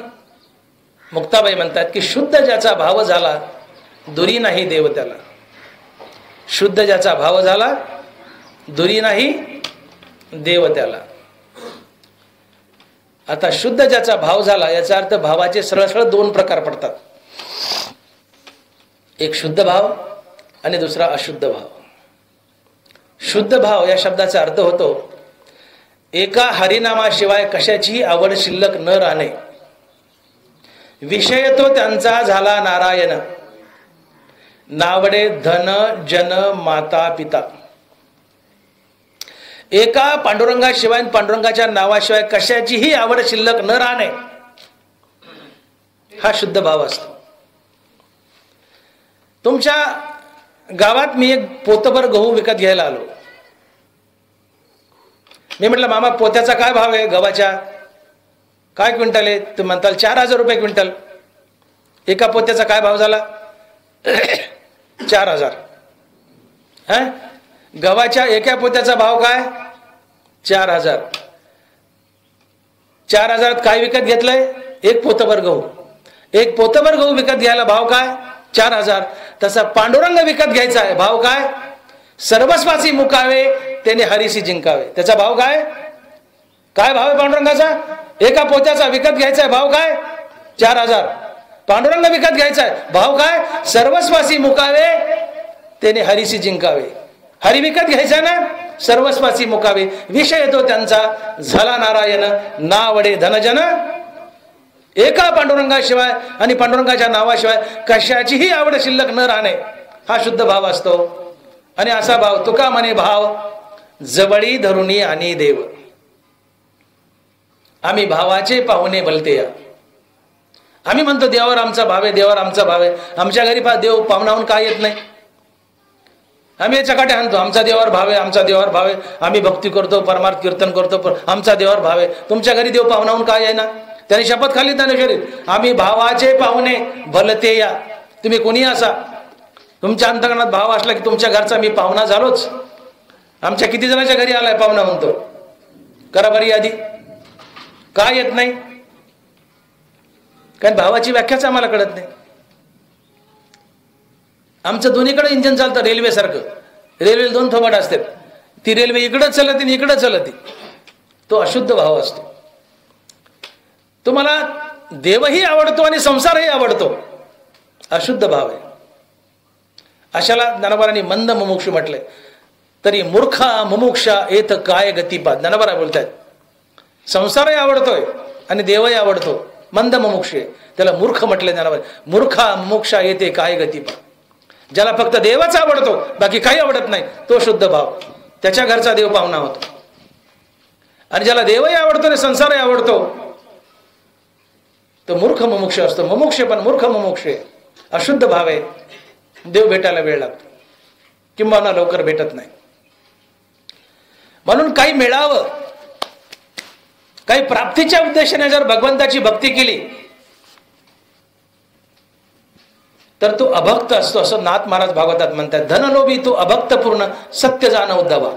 मुक्ताबाई म्हणतात की शुद्ध ज्याचा भाव झाला दुरी नाही देव त्याला. शुद्ध ज्याचा भाव झाला दुरी नाही देव त्याला. आता शुद्ध ज्याचा भाव झाला याचा अर्थ भावाचे सरळ सरळ 2 प्रकार पडतात. एक शुद्ध भाव आणि दुसरा अशुद्ध भाव. शुद्ध भाव या शब्दाचा अर्थ होतो एका हरिनामाशिवाय कशाची आवड शिल्लक न राहणे. विषय तो त्यांचा झाला नारायण, नावडे धन जन माता पिता. एका पांडुरंगाशिवाय, पांडुरंगाच्या नावाशिवाय कशाचीही आवड शिल्लक न राहणे, हा शुद्ध भाव असतो. तुमच्या गावात मी एक पोतभर गहू विकत घ्यायला आलो. मी म्हटलं मामा पोत्याचा काय भाव आहे, गव्हाच्या काय क्विंटल आहे. तुम्ही म्हणताल 4000 रुपये क्विंटल. एका पोत्याचा काय भाव झाला 4000. गव्हाच्या एका पोत्याचा भाव काय 4000. 4000 काय विकत घेतलंय, एक पोतभर गहू. एक पोतभर गहू विकत घ्यायला भाव काय 4000. तसा पांडुरंग विकत घ्यायचा आहे, भाव काय सर्वस्वासी मुकावे त्याने हरीसी जिंकावे. त्याचा भाव काय, काय भाव आहे पांडुरंगाचा. एका पोत्याचा विकत घ्यायचा आहे, भाव काय 4000. पांडुरंग विकत घ्यायचा आहे, भाव काय सर्वस्वासी मुकावे त्याने हरीसी जिंकावे. हरी विकत घ्यायचा ना, सर्वस्वासी मुकावे. विषय येतो त्यांचा झाला नारायण, नावडे धनजन. एका पांडुरंगाशिवाय आणि पांडुरंगाच्या नावाशिवाय कशाचीही आवड शिल्लक न राहणे, हा शुद्ध भाव असतो. आणि असा भाव तुका म्हणे भाव जवळी धरुणी आणि देव. आम्ही भावाचे पाहुणे भलते या. आम्ही म्हणतो देवावर आमचा भाव आहे, देवावर आमचा भाव आहे. आमच्या घरी देव पाहुणाहून काय येत नाही. आम्ही चकाटे आणतो आमचा देवावर भाव आहे, आमचा देवावर भाव आहे. आम्ही भक्ती करतो, परमार्थ कीर्तन करतो, पण आमचा देवावर भाव आहे. तुमच्या घरी देव पाहुणाहून काय आहे ना. त्याने शपथ खाल्ली त्याने शरीर आम्ही भावाचे पाहुणे भलते या. तुम्ही कोणी असा, तुमच्या अंतकरणात भाव असला की तुमच्या घरचा मी पाहुणा झालोच. आमच्या किती जणांच्या घरी आलाय पाहुणा म्हणतो, करा बरी यादी. काय येत नाही, कारण भावाची व्याख्याच आम्हाला कळत नाही. आमचं दोन्हीकडे इंजिन चालतं रेल्वे सारखं. रेल्वे 2 थोबाड असतात, ती रेल्वे इकडं चलती आणि इकडं चलती. तो अशुद्ध भाव असतो. तुम्हाला देवही आवडतो आणि संसारही आवडतो, अशुद्ध भाव आहे. अशाला ज्ञानोबांनी मंद मुमुक्षू म्हटलंय. तरी मूर्खा मुमुक्षा येत काय गतिपात. ज्ञानोबा बोलतायत, संसारही आवडतोय आणि देवही आवडतो, मंद मुमुक्षे, त्याला मूर्ख म्हटले ज्ञानोबा. मूर्खा मुमुक्षा येते काय गतिपात. ज्याला फक्त देवच आवडतो, बाकी काही आवडत नाही, तो शुद्ध भाव, त्याच्या घरचा देव पाहुणा होतो. आणि ज्याला देवही आवडतो आणि संसारही आवडतो, तो मूर्ख मुमुक्ष असतो. मुमुक्षे पण मूर्ख मुमुक्षे, अशुद्ध भाव आहे. देव भेटायला वेळ लागतो, किंबहुना लवकर भेटत नाही. म्हणून काही मिळावं, काही प्राप्तीच्या उद्देशाने जर भगवंताची भक्ती केली तर तो अभक्त असतो, असं नाथ महाराज भागवतात म्हणतात. धनलोभी तो अभक्त पूर्ण, सत्य जाण उद्धवा.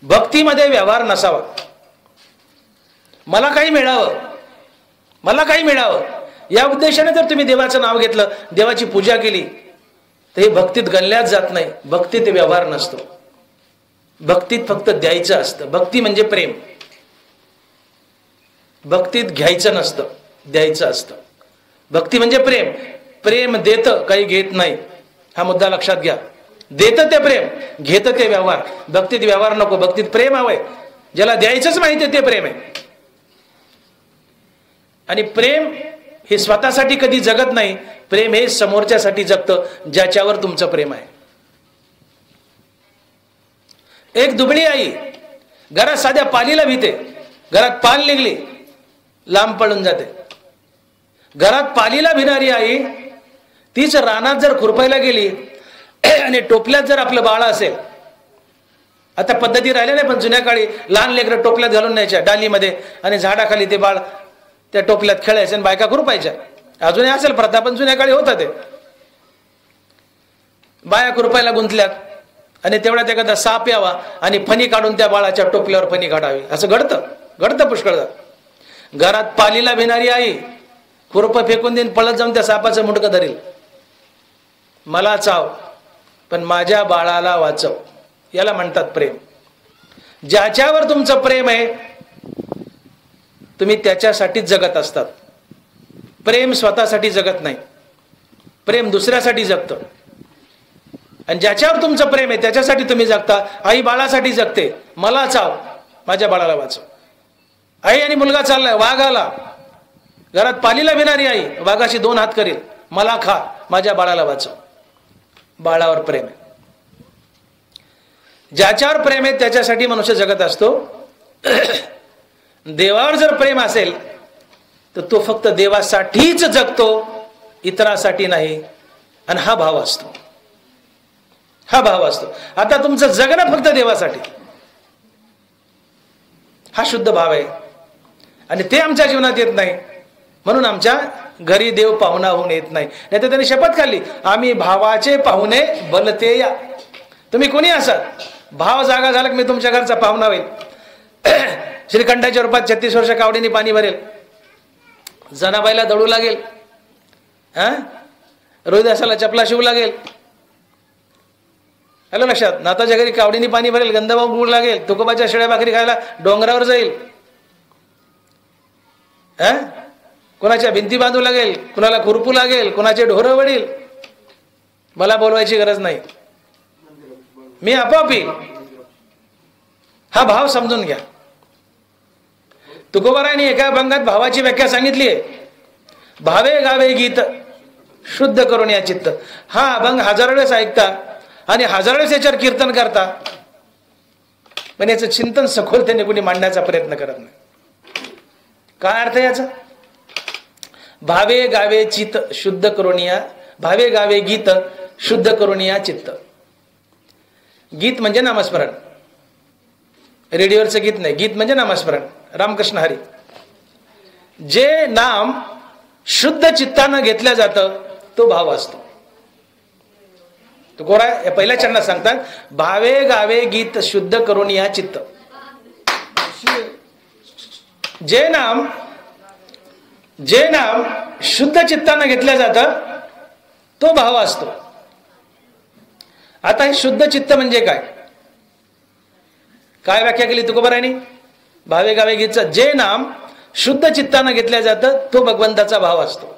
भक्तीमध्ये व्यवहार नसावा. मला काही मिळावं, मला काही मिळावं या उद्देशाने जर तुम्ही देवाचं नाव घेतलं, देवाची पूजा केली, तर हे भक्तीत गणल्याच जात नाही. भक्तीत व्यवहार नसतो. भक्तीत फक्त द्यायचं असतं. भक्ती म्हणजे प्रेम. भक्तीत घ्यायचं नसतं, द्यायचं असतं. भक्ती म्हणजे प्रेम. प्रेम देतं, काही घेत नाही. हा मुद्दा लक्षात घ्या. देतं ते प्रेम, घेतं ते व्यवहार. भक्तीत व्यवहार नको, भक्तीत प्रेम हवंय. ज्याला द्यायचंच माहिती ते प्रेम आहे. आणि प्रेम हे स्वतःसाठी कधी जगत नाही. प्रेम हे समोरच्यासाठी जगतं, ज्याच्यावर तुमचं प्रेम आहे. एक दुबळी आई घरात साध्या पालीला भीते. घरात पाल निघली, लांब पळून जाते. घरात पालीला भिणारी आई तीच रानात जर खुरपायला गेली आणि टोपल्यात जर आपलं बाळ असेल, आता पद्धती राहिल्या नाही, पण जुन्या काळी लहान लेकरं टोपल्यात घालून न्यायच्या डालीमध्ये आणि झाडाखाली ते बाळ त्या टोपल्यात खेळायचे आणि बायका खुरपायच्या. अजूनही असेल प्रथा, पण जुन्या काळी होतं ते. बाया खुरपायला गुंतल्यात आणि तेवढ्यात एखादा साप यावा आणि फणी काढून त्या बाळाच्या टोपल्यावर फणी काढावी. असं घडतं पुष्कळदा. घरात पालीला भिणारी आई खुरप फेकून देईन, पळत जाऊन त्या सापाचं मुंडकं धरेल. मला चाव पण माझ्या बाळाला वाचव, याला म्हणतात प्रेम. ज्याच्यावर तुमचं प्रेम आहे तुम्ही त्याच्यासाठीच जगत असतात. प्रेम स्वतःसाठी जगत नाही, प्रेम दुसऱ्यासाठी जगतं. आणि ज्याच्यावर तुमचं प्रेम आहे त्याच्यासाठी तुम्ही जगता. आई बाळासाठी जगते, मला चाव माझ्या बाळाला वाचव. आई आणि मुलगा चाललाय, वाघ आला. घरात पालीला भिणारी आई वाघाशी 2 हात करेल, मला खा माझ्या बाळाला वाचव. बाळावर प्रेम आहे. ज्याच्यावर प्रेम आहे त्याच्यासाठी मनुष्य जगत असतो. देवावर जर प्रेम असेल तर तो फक्त देवासाठीच जगतो, इतरासाठी नाही. आणि हा भाव असतो, हा भाव असतो. आता तुमचं जगणं फक्त देवासाठी, हा शुद्ध भाव आहे. आणि ते आमच्या जीवनात येत नाही, म्हणून आमच्या घरी देव पाहुणा होऊन येत नाही. नाही तर त्यांनी शपथ खाल्ली, आम्ही भावाचे पाहुणे बनते या. तुम्ही कोणी असाल, भाव जागा झाला की मी तुमच्या घरचा पाहुणा होईल. श्रीकंठाच्या रूपात 36 वर्ष कावडीने पाणी भरेल, जनाबाईला दळू लागेल, रोहिदासाला चपला शिवू लागेल. आलं लक्षात? नाताच्या घरी कावडीने पाणी भरेल, गंधभाव गुळ लागेल, तुकोबाच्या शेळ्या भाकरी खायला डोंगरावर जाईल. कोणाच्या भिंती बांधू लागेल, कुणाला खुरपू लागेल, कुणाचे ढोरं वडील. मला बोलवायची गरज नाही, मी आपोआप येईल. हा भाव समजून घ्या. तुकोबारायांनी एका अभंगात भावाची व्याख्या सांगितली आहे, भावे गावे गीत शुद्ध करून या चित्त. हा अभंग 1000 वेळेस ऐकता आणि 1000 वेळेस याच्यावर कीर्तन करता, पण याचं चिंतन सखोलतेने कुणी मांडण्याचा प्रयत्न करत नाही. काय अर्थ याचा? भावे गावे चित्त शुद्ध करून या, भावे गावे गीत शुद्ध करून या चित्त. गीत म्हणजे नामस्मरण, रेडिओवरचं गीत नाही. गीत म्हणजे नामस्मरण, रामकृष्ण हरी. जे नाम शुद्ध चित्तानं घेतलं जातं तो भाव असतो. तो कोरा या पहिल्या चरणात सांगतात, भावे गावे गीत शुद्ध करून या चित्त. जे नाम शुद्ध चित्तानं घेतलं जातं तो भाव असतो. आता हे शुद्ध चित्त म्हणजे काय? काय व्याख्या केली तुकोबारायांनी? भावे गावे गीतचं जे नाम शुद्ध चित्तानं घेतलं जातं तो भगवंताचा भाव असतो.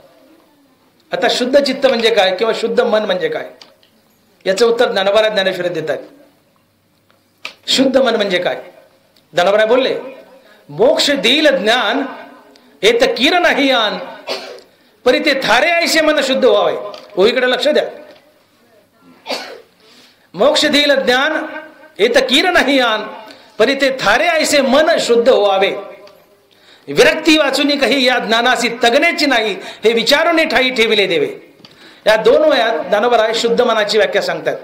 आता शुद्ध चित्त म्हणजे काय किंवा शुद्ध मन म्हणजे काय, याचं उत्तर ज्ञानोबा ज्ञानेश्वरी देतात. शुद्ध मन म्हणजे काय? धनवराय बोलले, मोक्ष देईल ज्ञान येत किर नाही आन, परी ते थारे ऐसे मन शुद्ध व्हावे. ओळीकडे लक्ष द्या. मोक्ष देईल ज्ञान येत किर नाही आन, परी ते थारे ऐसे मन शुद्ध व्हावे. विरक्ती वाचून काही या ज्ञानासी तगण्याची नाही, हे विचारून ठाई ठेविले देवे. या दोन वयात दानवराय शुद्ध मनाची व्याख्या सांगतात.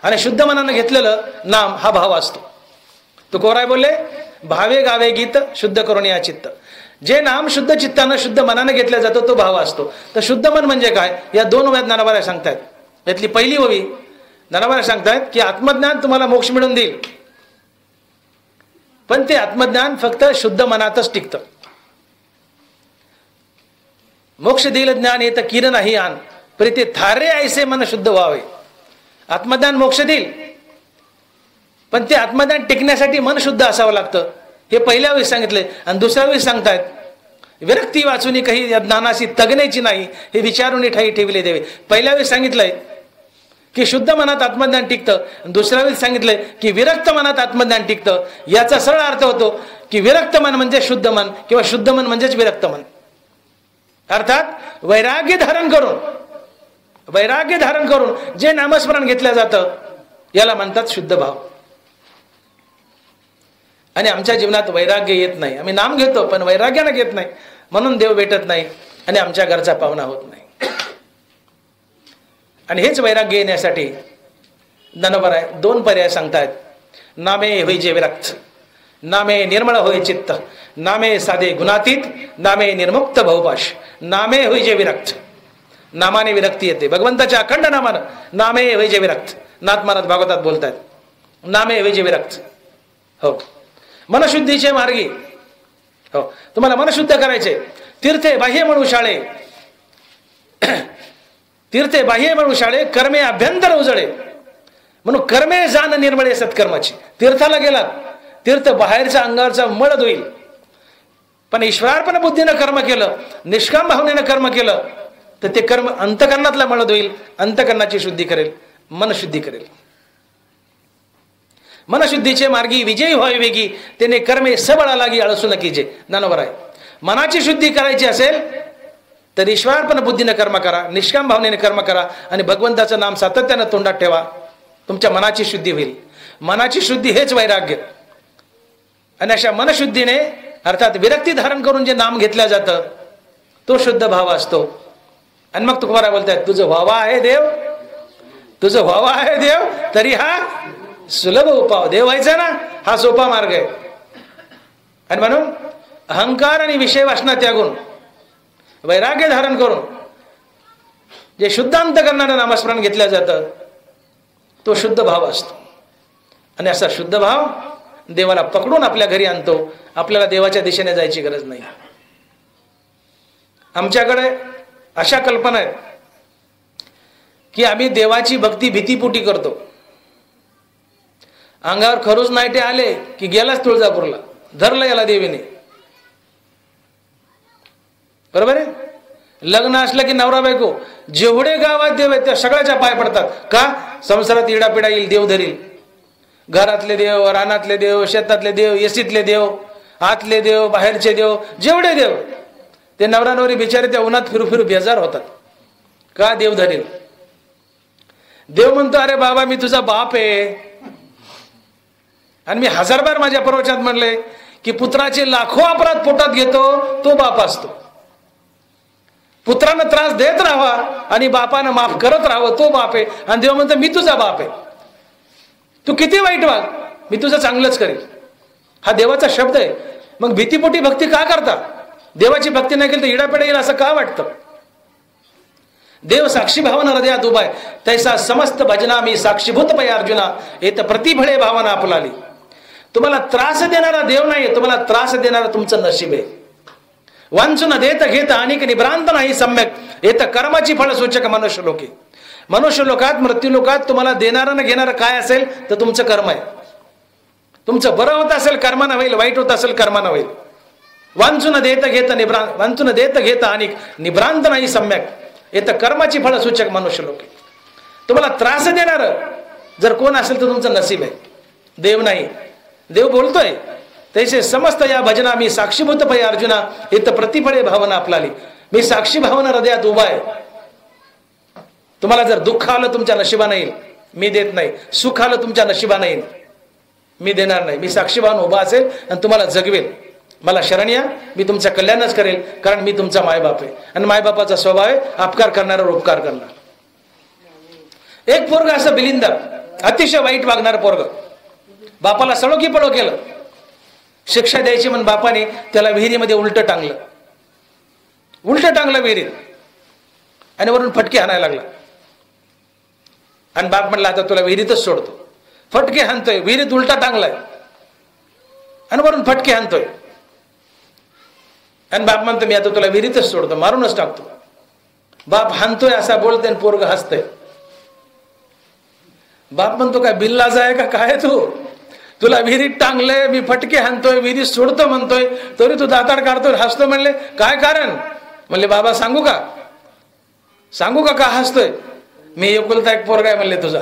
आणि शुद्ध मनानं घेतलेलं नाम हा भाव असतो. तुकोराय बोलले, भावे गावे गीत शुद्ध करून या चित्त. जे नाम शुद्ध चित्तानं शुद्ध मनानं घेतलं जातं तो भाव असतो. तर शुद्ध मन म्हणजे काय? या दोन वयात ज्ञानोबा सांगतायत. यातली पहिली ओवी ज्ञानोबा सांगतायत की आत्मज्ञान तुम्हाला मोक्ष मिळून देईल, पण ते आत्मज्ञान फक्त शुद्ध मनातच टिकतं. मोक्ष देईल ज्ञान येत किर नाही आन, परी ते थारे ऐसे मन शुद्ध व्हावे. आत्मज्ञान मोक्ष देईल, पण ते आत्मज्ञान टिकण्यासाठी मन शुद्ध असावं लागतं. हे पहिल्या वेळी सांगितले. आणि दुसऱ्या वेळी सांगतायत, विरक्ती वाचून काही या ज्ञानाशी तगण्याची नाही, हे विचारून ठाई ठेवले देवे. पहिल्या वेळी सांगितलंय की शुद्ध मनात आत्मज्ञान टिकतं, दुसऱ्या वेळी सांगितलंय की विरक्त मनात आत्मज्ञान टिकतं. याचा सरळ अर्थ होतो की विरक्त मन म्हणजे शुद्ध मन, किंवा शुद्ध मन म्हणजेच विरक्त मन. अर्थात वैराग्य धारण करून जे नामस्मरण घेतलं जातं याला म्हणतात शुद्ध भाव. आणि आमच्या जीवनात वैराग्य येत नाही. आम्ही नाम घेतो पण वैराग्यानं घेत नाही, म्हणून देव भेटत नाही आणि आमच्या घरचा पाहुणा होत नाही. आणि हेच वैराग्य येण्यासाठी ज्ञानोबराय दोन पर्याय सांगतायत. नामे होई जे विरक्त, नामे निर्मळ होय चित्त, नामे साधे गुणातीत, नामे निर्मुक्त भवपाश. नामे होई जे विरक्त, नामाने विरक्ती येते. भगवंताच्या अखंड नामानं नामे होई जे विरक्त. नाथ महाराज भागवतात बोलतायत, नामे होई जे विरक्त. हो, मनशुद्धीचे मार्गी. हो, तुम्हाला मनशुद्ध करायचे. तीर्थे बाह्य म्हणू शाळे, तीर्थे बाह्य म्हणू शाळे, कर्मे अभ्यंतर उजळे. म्हणून कर्मे जाण निर्मळे सत्कर्माची. तीर्थाला गेलात, तीर्थ बाहेरच्या अंगावरचा मळ धुईल, पण ईश्वरार्पण बुद्धीनं कर्म केलं, निष्काम भावनेनं कर्म केलं, तर ते कर्म अंतकरणातला मळ धुईल, अंतकरणाची शुद्धी करेल, मनशुद्धी करेल. मनशुद्धीचे मार्गी विजयी व्हावे वेगी, त्याने कर्मे सबळा लागी अळसू न कीजे. ज्ञानोबराय, मनाची शुद्धी करायची असेल तर ईश्वरार्पण बुद्धीनं कर्म करा, निष्काम भावनेने कर्म करा आणि भगवंताचं नाम सातत्यानं तोंडात ठेवा. तुमच्या मनाची शुद्धी होईल. मनाची शुद्धी हेच वैराग्य. आणि अशा मनशुद्धीने अर्थात विरक्ती धारण करून जे नाम घेतलं जातं तो शुद्ध भाव असतो. आणि मग तुकोबाराय बोलतायत, तुझं व्हावा आहे देव, तुझं व्हावा आहे देव, तरी हा सुलभ उपाय. देव व्हायचा ना, हा सोपा मार्ग आहे. आणि म्हणून अहंकार आणि विषय वासना त्यागून वैराग्य धारण करून जे शुद्ध अंतकरणानं नामस्मरण घेतलं जातं तो शुद्ध भाव असतो. आणि असा शुद्ध भाव देवाला पकडून आपल्या घरी आणतो. आपल्याला देवाच्या दिशेने जायची गरज नाही. आमच्याकडे अशा कल्पना आहेत की आम्ही देवाची भक्ती भीतीपोटी करतो. अंगावर खरूच नाईटे आले की गेलाच तुळजापूरला, धरलं याला देवीने. बरोबर आहे. लग्न असलं की नवरा बायको जेवढे गावात देव आहेत त्या सगळ्याच्या पाय पडतात. का? संसारात इडापिडा येईल देव धरील. घरातले देव, रानातले देव, शेतातले देव, एसीतले देव, आतले देव, बाहेरचे देव, जेवढे देव, ते नवरा नवरी बिचारे त्या उन्हात फिरू फिरू बेजार होतात. का? देव धरील. देव म्हणतो, अरे बाबा मी तुझा बाप आहे. आणि मी 1000 बार माझ्या प्रवचनात म्हणले की पुत्राचे लाखो अपराध पोटात घेतो तो बाप असतो. पुत्रानं त्रास देत राहावा आणि बापानं माफ करत राहावं तो बाप आहे. आणि देव म्हणतो मी तुझा बाप आहे, तू किती वाईट वाग, मी तुझं चांगलंच करेल. हा देवाचा शब्द आहे. मग भीतीपोटी भक्ती का करता? देवाची भक्ती नाही केली तर इडापिडा येईल असं का वाटतं? देव साक्षी भावना हृदयात उभा आहे. तैसा समस्त भजना मी साक्षीभूत पै अर्जुना, येत प्रतिभळे भावना आपलाली. तुम्हाला त्रास देणारा देव नाही, तुम्हाला त्रास देणारा तुमचं नशीब आहे. वांचून देत घेत अनेक निभ्रांत नाही सम्यक, येत कर्माची फळ सूचक मनुष्य लोके. मनुष्य लोकात, मृत्यू लोकात तुम्हाला देणारं न घेणारं काय असेल तर तुमचं कर्म आहे. तुमचं बरं होत असेल कर्मानं होईल, वाईट होत असेल कर्मानं होईल. वांचून देत घेत वांचून देत घेत अनेक निभ्रांत नाही सम्यक, येत कर्माची फळ सूचक मनुष्य लोके. तुम्हाला त्रास देणारं जर कोण असेल तर तुमचं नशीब आहे. देव नाही. देव बोलतोय, तैसे समस्त या भजना मी साक्षीभूत पै अर्जुना इत प्रतिफळे भावना आपलाली. मी साक्षी भावना हृदयात उभा आहे. तुम्हाला जर दुःख आलं तुमच्या नशिबाने येईल, मी देत नाही. सुख आलं तुमच्या नशिबाने येईल, मी देणार नाही. मी साक्षी भावना उभा असेल आणि तुम्हाला जगवेल. मला शरण या, मी तुमचं कल्याणच करेल, कारण मी तुमचा मायबाप आहे. आणि मायबापाचा स्वभाव आहे अपकार करणारा उपकार करणार. एक पोरग असं बिलिंदर, अतिशय वाईट वागणार पोरग, बापाला सळो की पळो केलं. शिक्षा द्यायची म्हणून बापाने त्याला विहिरीमध्ये उलट टांगलं विहिरीत, आणि वरून फटके हाणायला लागला. आणि बाप म्हणला आता तुला विहिरीतच सोडतो. फटके हाणतोय, विहिरीत उलटा टांगलाय आणि वरून फटके हाणतोय. आणि बाप म्हणतो मी आता तुला विहिरीतच सोडतो, मारूनच टाकतो. बाप हाणतोय असा बोलतोय आणि पोरग हसतंय. बाप म्हणतो काय बिल्लाज आहे का काय तू? तुला विहिरीत टांगलंय, मी फटके हाणतोय, विहिरीत सोडतो म्हणतोय, तरी तू दाताड काढतोय हसतो. म्हणले काय कारण? म्हणले बाबा सांगू का हसतोय? मी एकुलता एक पोरगा आहे म्हणले तुझा.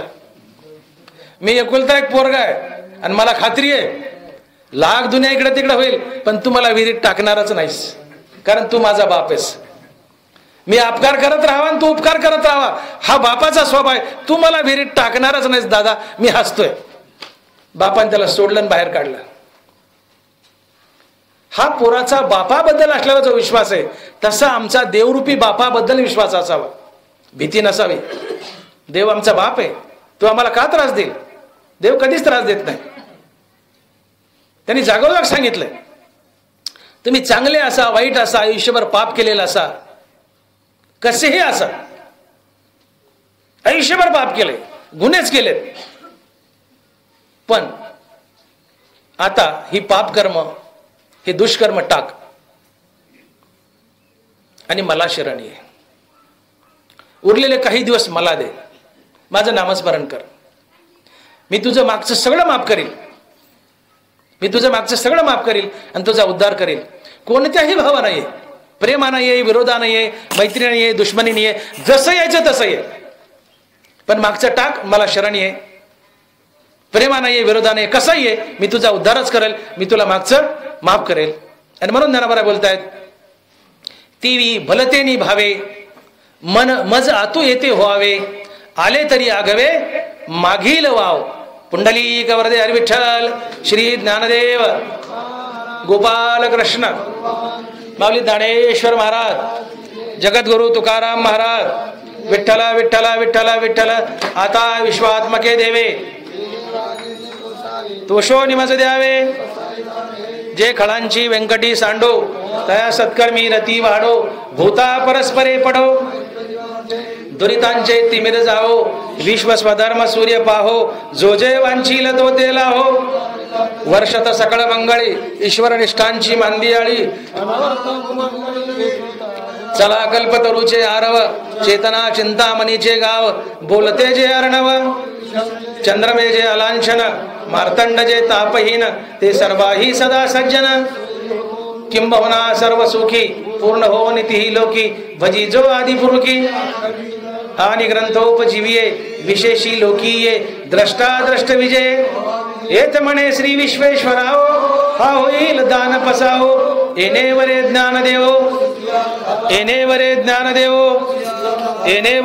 मी एकुलता एक पोरगा आहे आणि मला खात्री आहे लाख दुनिया इकडे तिकडे होईल, पण तू मला विहिरीत टाकणारच नाहीस, कारण तू माझा बाप आहेस. मी अपकार करत राहावा आणि तू उपकार करत राहावा, हा बापाचा स्वभाव आहे. तू मला विहिरीत टाकणारच नाहीस दादा. मी हसतोय. बापाने त्याला सोडलं आणि बाहेर काढलं. हा पोराचा बापाबद्दल असलेला जो विश्वास आहे, तसा आमचा देवरूपी बापाबद्दल विश्वास असावा. भीती नसावी. देव आमचा बाप आहे, तो आम्हाला का त्रास देईल? देव कधीच त्रास देत नाही. त्यांनी जागोजाग सांगितलंय, तुम्ही चांगले असा, वाईट असा, आयुष्यभर पाप केलेला असा, कसेही असा, आयुष्यभर पाप केले, गुन्हेच केलेत, पण आता ही पाप कर्म, हे दुष्कर्म टाक आणि मला शरण ये. उरलेले काही दिवस मला दे, माझं नामस्मरण कर. मी तुझं मागचं सगळं माफ करील. आणि तुझा उद्धार करेल. कोणत्याही भावानं ये, प्रेमानं ये, विरोधानं ये, मैत्रीनं ये, दुश्मनीने ये, जसं यायचं तसं ये, पण मागचं टाक, मला शरण ये. प्रेमानं ये, विरोधानं ये, कसं ये, मी तुझा उद्धारच करेल, मी तुला मागचं माफ करेल. आणि म्हणून ज्ञानोबा बोलतायत, तीवी भलतेनी भावे मन मज आतू येते व्हावे, आले तरी आगवे मागील वाव. पुंडलिक वरदे हरी विठ्ठल श्री ज्ञानदेव गोपाल कृष्ण माऊली ज्ञानेश्वर महाराज, जगद्गुरु तुकाराम महाराज, विठ्ठला विठ्ठला विठ्ठला विठ्ठल. आता विश्वात्मके देवे तोषो निमज द्यावे, जे खळांची व्यंकटी सांडो, तया सत्कर्मी रती वाढो, भूता परस्परे पडो, दुरितांचे तिमिर जाओ, विश्व स्वधर्म सूर्य पाहो, जो जय वांछील तो ते लाहो, वर्षत सकळ मंगळी ईश्वर निष्ठांची मांदियाळी. चला कल्पतरूचे आरव, चेतना चिंतामणीचे गाव, बोलते जे अर्णव, चंद्रमे जे अलांछन, मार्तंड जे तापहीन, ते सर्वाही सदा सज्जन. किंबहुना सर्व सुखी पूर्ण हो नितीही लोकी, भजी जो आदि पुरुखी. आणि ग्रंथोपजीविये विशेषी लोकीये, द्रष्टा द्रष्ट विजय. येत म्हणे श्री विश्वेश्वराओ, हा होईल दान पसाओ. येणे वरे ज्ञान देवो, येणे वरे ज्ञान देवो, येणे